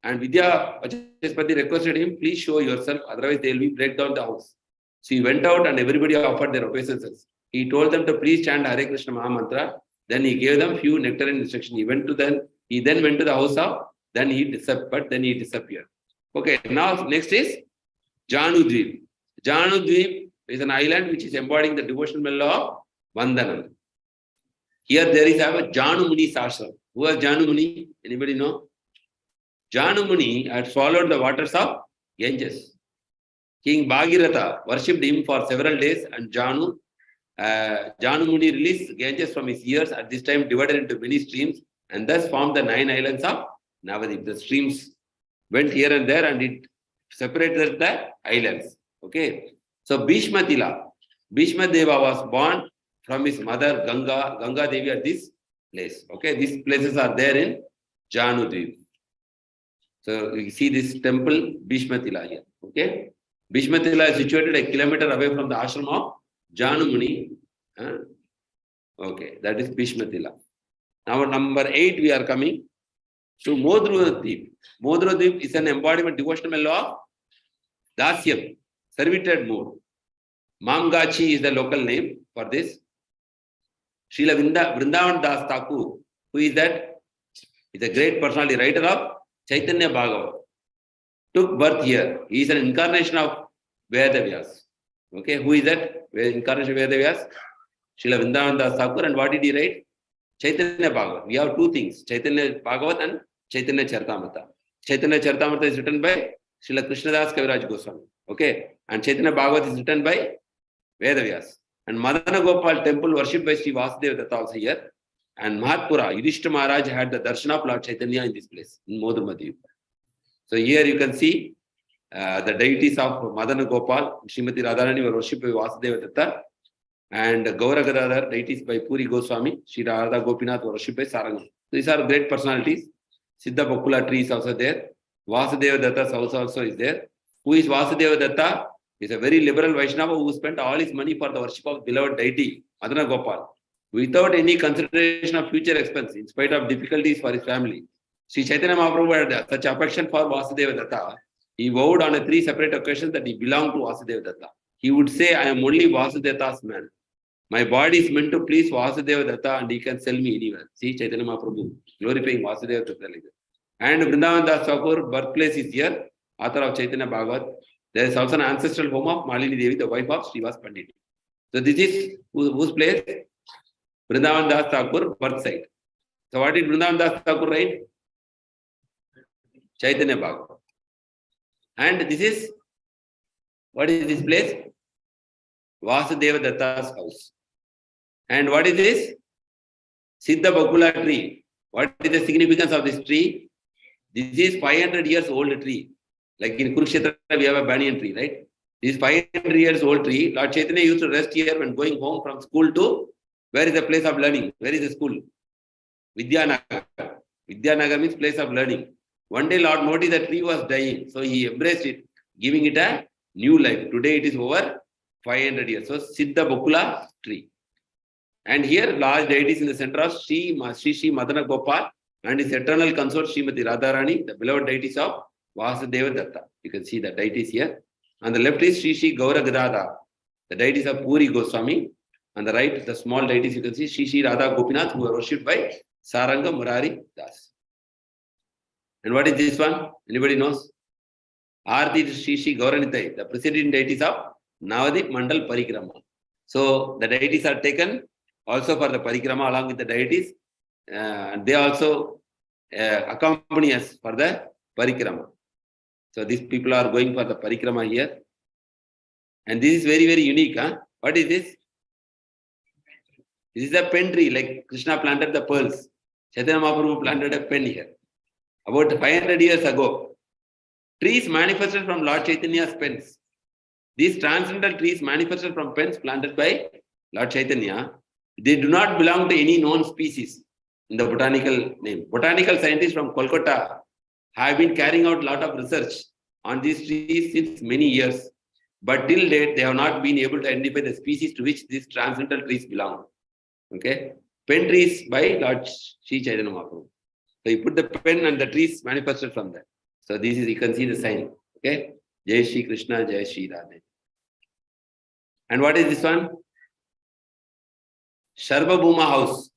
and Vidya Vachaspati requested him, please show yourself, otherwise they will break down the house. So he went out and everybody offered their obeisances. He told them to please chant Hare Krishna Maha Mantra. Then he gave them few nectarine instructions. He then went to the house of, then he disappeared. Okay, now next is Janudvip. Janudvip is an island which is embodying the devotional mellow of Vandanam. Here there is a Janu Muni's ashram. Who was Janu Muni? Anybody know? Janu Muni had swallowed the waters of Ganges. King Bhagiratha worshipped him for several days, and Janu Muni released Ganges from his ears, at this time divided into many streams, and thus formed the 9 islands of Navadvip. The streams went here and there and it separated the islands. Okay. So Bhishma Deva was born from his mother Ganga Devi at this place. Okay. These places are there in Janudvip. So you see this temple Bhishma here. Okay. Bhishma is situated a kilometer away from the ashram of Janu Muni. Okay. That is Bhishma. Now number 8 we are coming to Modravadvip. Modravadvip is an embodiment devotional mellow of Dasyam, servitude mode. Mamgachi is the local name for this. Srila Vrindavan Das Thakur, who is that? He is a great personality, writer of Chaitanya Bhagavat. Took birth here. He is an incarnation of Vedavyas. Okay, who is that? Incarnation of Vedavyas? Srila Vrindavan Das Thakur. And what did he write? Chaitanya Bhagavat. We have 2 things, Chaitanya Bhagavat and Chaitanya Charitamrita. Chaitanya Charitamrita is written by Srila Krishnadas Kaviraj Goswami. Okay. And Chaitanya Bhagavat is written by Vedavyas. And Madana Gopal temple worshipped by Sri Vasudeva Datta also here. And Mahatpura, Yudhishthira Maharaj had the darshan of Lord Chaitanya in this place, in Modravadvip. So here you can see the deities of Madana Gopal, Srimati Radharani were worshipped by Vasudeva Datta. And Gaura Gadadhar, deities by Puri Goswami, Sri Radha Gopinath were worshipped by Saranga. These are great personalities. Siddha Bakula tree is also there. Vasudeva Datta's house also is there. Who is Vasudeva Datta? He is a very liberal Vaishnava who spent all his money for the worship of beloved deity, Madana Gopal, without any consideration of future expense, in spite of difficulties for his family. Sri Chaitanya Mahaprabhu had such affection for Vasudeva Datta. He vowed on 3 separate occasions that he belonged to Vasudeva Datta. He would say, I am only Vasudeva Datta's man. My body is meant to please Vasudeva Datta and he can sell me anywhere. See Chaitanya Mahaprabhu glorifying Vasudeva Datta like that. And Vrindavan Das Thakur, birthplace is here, author of Chaitanya Bhagavat. There is also an ancestral home of Malini Devi, the wife of Srivas Pandit. So this is whose place? Vrindavan Das Thakur birth site. So what did Vrindavan Das Thakur write? Chaitanya Bhagavat. And this is, what is this place? Vasudeva Datta's house. And what is this? Siddha Bakula tree. What is the significance of this tree? This is 500 years old tree. Like in Kurukshetra, we have a banyan tree, right? This 500 years old tree, Lord Chaitanya used to rest here when going home from school to, where is the place of learning? Where is the school? Vidyanagar. Vidyanagar means place of learning. One day Lord noticed the tree was dying, so he embraced it, giving it a new life. Today it is over 500 years. So Siddha Bakula tree. And here large deities in the center of Sri Madana Gopal and his eternal consort Srimati Radharani, the beloved deities of Vasudeva Datta. You can see the deities here. On the left is Sri Gaura Gadada, the deities of Puri Goswami. On the right, the small deities you can see Sri Radha Gopinath, who are worshipped by Saranga Murari Das. And what is this one? Anybody knows? Arti Sri Gauranitai, the preceding deities of Navadvip Mandal Parikrama. So the deities are taken also for the Parikrama along with the deities. They also accompany us for the Parikrama. So these people are going for the Parikrama here. And this is very, very unique. What is this? This is a pen tree, like Krishna planted the pearls. Chaitanya Mahaprabhu planted a pen here. About 500 years ago, trees manifested from Lord Chaitanya's pens. These transcendental trees manifested from pens planted by Lord Chaitanya, they do not belong to any known species in the botanical name. Botanical scientists from Kolkata have been carrying out a lot of research on these trees since many years, but till date they have not been able to identify the species to which these transcendental trees belong. Okay, pen trees by Lord Sri Chaitanya Mahaprabhu. So you put the pen and the trees manifested from that. So this is, you can see the sign. Okay, Jai Shri Krishna, Jai Shri Radhe. And what is this one? Sarvabhuma house,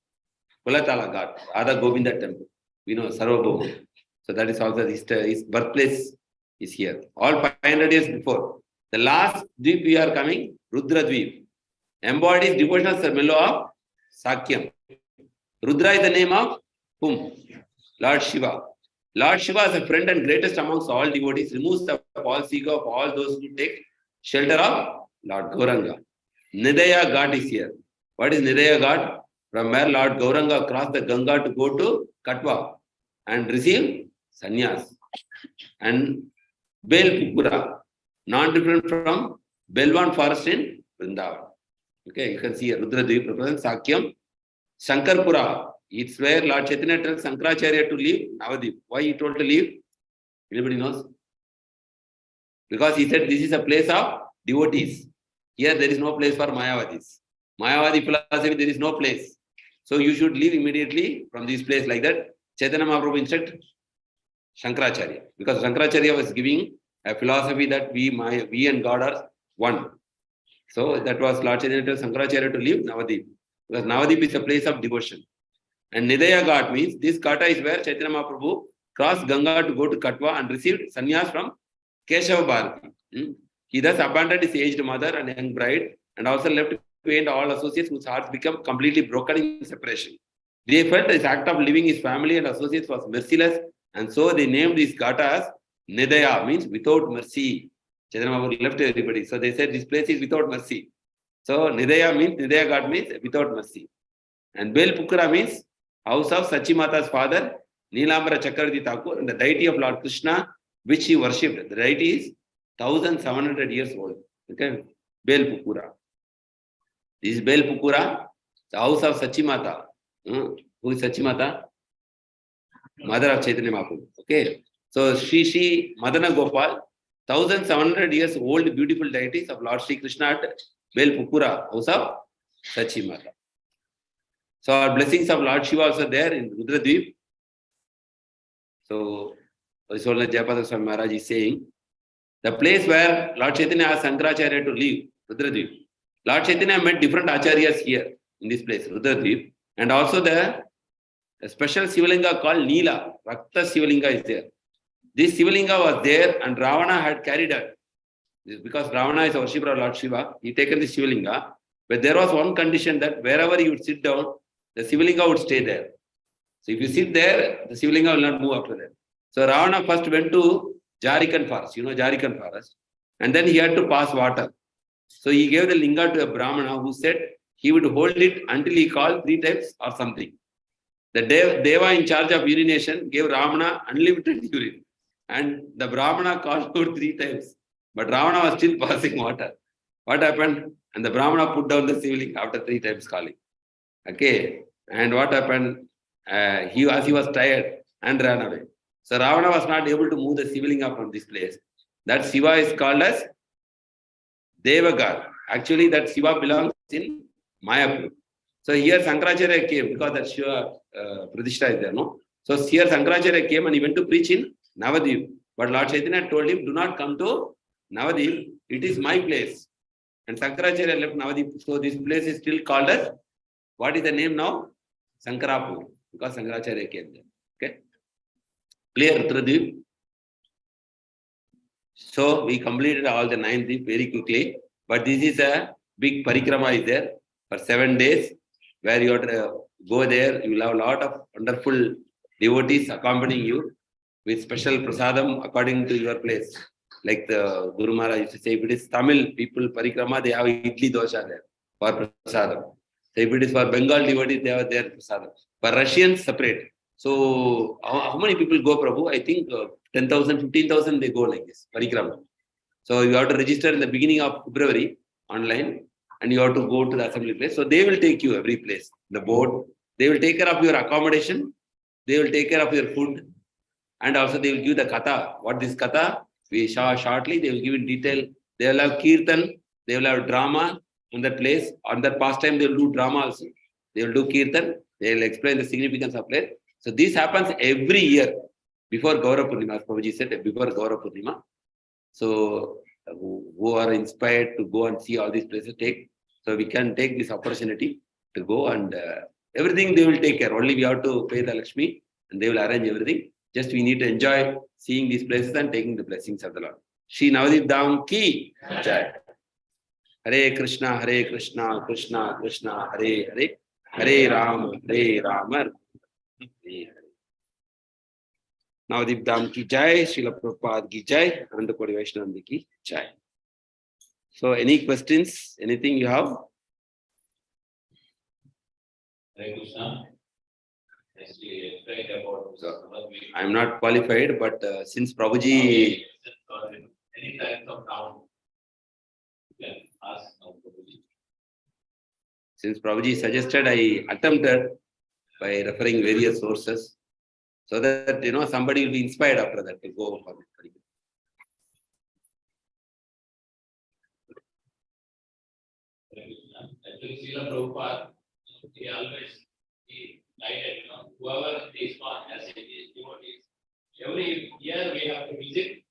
Kulatala Ghat, Radha Govinda temple. We know Sarvabhuma. So that is also his birthplace is here. All 500 years before. The last Dvip we are coming, Rudradvip, embodies devotional mellow of Sakyam. Rudra is the name of whom? Lord Shiva. Lord Shiva is a friend and greatest amongst all devotees, removes the false ego of all those who take shelter of Lord Gauranga. Nidaya Ghat is here. What is Nidaya Ghat? From where Lord Gauranga crossed the Ganga to go to Katwa and receive sannyas. And Bel Pukura, non-different from Belwan forest in Vrindavan. Okay, you can see here, Rudradvip represents Sakyam. Shankarpura, it's where Lord Chaitanya tells Shankaracharya to leave Navadvip. Why he told to leave? Anybody knows? Because he said this is a place of devotees. Here there is no place for Mayavadis. Mayavadi philosophy, there is no place. So you should leave immediately from this place like that. Chaitanya Mahaprabhu instructed Shankaracharya. Because Shankaracharya was giving a philosophy that we and God are one. So that was Lord Chaitanya told Shankaracharya to leave Navadvip. Because Navadvip is a place of devotion. And Nidaya Ghat means this Gata is where Chaitanya Mahaprabhu crossed Ganga to go to Katwa and received sannyas from Keshava Bharati. He thus abandoned his aged mother and young bride and also left behind all associates whose hearts become completely broken in separation. They felt this act of leaving his family and associates was merciless, and so they named this Gata as Nidaya, means without mercy. Chaitanya Mahaprabhu left everybody. So they said this place is without mercy. So Nidaya Ghat means without mercy. And Bel Pukura means house of Sachimata's father, Neelambara Chakravarti Thakur, and the deity of Lord Krishna, which he worshipped. The deity is 1700 years old. Okay, Bel Pukura. This is Bel Pukura, the house of Sachimata. Who is Sachimata? Mother of Chaitanya Mahaprabhu. Okay, so Sri Madana Gopal, 1700 years old beautiful deities of Lord Sri Krishna at Bel Pukura, house of Sachimata. So our blessings of Lord Shiva also there in Rudradvip. So Visolna Jayapada Swami Maharaj is saying, the place where Lord Chaitanya asked Shankaracharya to leave, Rudradvip. Lord Chaitanya met different acharyas here in this place, Rudradvip. And also the special Sivalinga called Neela, Rakta Sivalinga is there. This Sivalinga was there and Ravana had carried her. Because Ravana is a worshipper of Lord Shiva, he taken this Sivalinga. But there was one condition that wherever he would sit down, the Sivalinga would stay there. So if you sit there, the Sivalinga will not move after that. So Ravana first went to Jarikan forest, Jarikan forest, and then he had to pass water. So he gave the linga to a Brahmana who said he would hold it until he called 3 times or something. The Deva in charge of urination gave Ravana unlimited urine. And the Brahmana called out 3 times. But Ravana was still passing water. What happened? And the Brahmana put down the Sivalinga after 3 times calling. Okay. And what happened? He was tired and ran away. So Ravana was not able to move the Sivalinga from this place. That Shiva is called as Devagad. Actually, that Shiva belongs in Mayapur. So here Sankaracharya came because that Shiva Pradishta is there, no? So here Sankaracharya came and he went to preach in Navadvip. But Lord Chaitanya told him, do not come to Navadvip. It is my place. And Sankaracharya left Navadvip. So this place is still called as, what is the name now? Sankarapur. Because Sankaracharya came there. Okay. Clear, Uttradvip? So we completed all the 9 Dvip very quickly. But this is a big parikrama is there for 7 days, where you have to go there. You will have a lot of wonderful devotees accompanying you with special prasadam according to your place. Like the Guru Maharaj used to say, if it is Tamil people parikrama, they have idli dosha there for prasadam. So if it is for Bengal devotees, they have their prasadam. For Russians, separate. So how many people go, Prabhu? I think 10,000, 15,000 they go like this, parikrama. So you have to register in the beginning of February online, and you have to go to the assembly place. So they will take you every place, the board. They will take care of your accommodation. They will take care of your food. And also they will give the katha. What this katha? We saw shortly. They will give in detail. They will have kirtan. They will have drama on that place. On that pastime, they will do drama also. They will do kirtan. They will explain the significance of it. So this happens every year before Gaura Purnima, as Prabhuji said, before Gaura Purnima. So who are inspired to go and see all these places, take. So we can take this opportunity to go, and everything they will take care. Only we have to pay the Lakshmi and they will arrange everything. Just we need to enjoy seeing these places and taking the blessings of the Lord. Shri Navadvip Dham ki jai. Hare Krishna, Krishna Krishna, Hare Hare, Hare Rama, Hare Hare. Navadvip Dham ki jai, Srila Prabhupada ki jai, Ananda Kodi Vaishnava ki jai. So any questions? Anything you have? Hare Krishna. I am not qualified, but since Prabhuji... Any types of doubt, you can ask now Prabhuji. Since Prabhuji suggested, I attempted by referring various sources, so that somebody will be inspired after that to go for it. Actually, Srila Prabhupada, he always guided, whoever is on as devotees. Every year we have to visit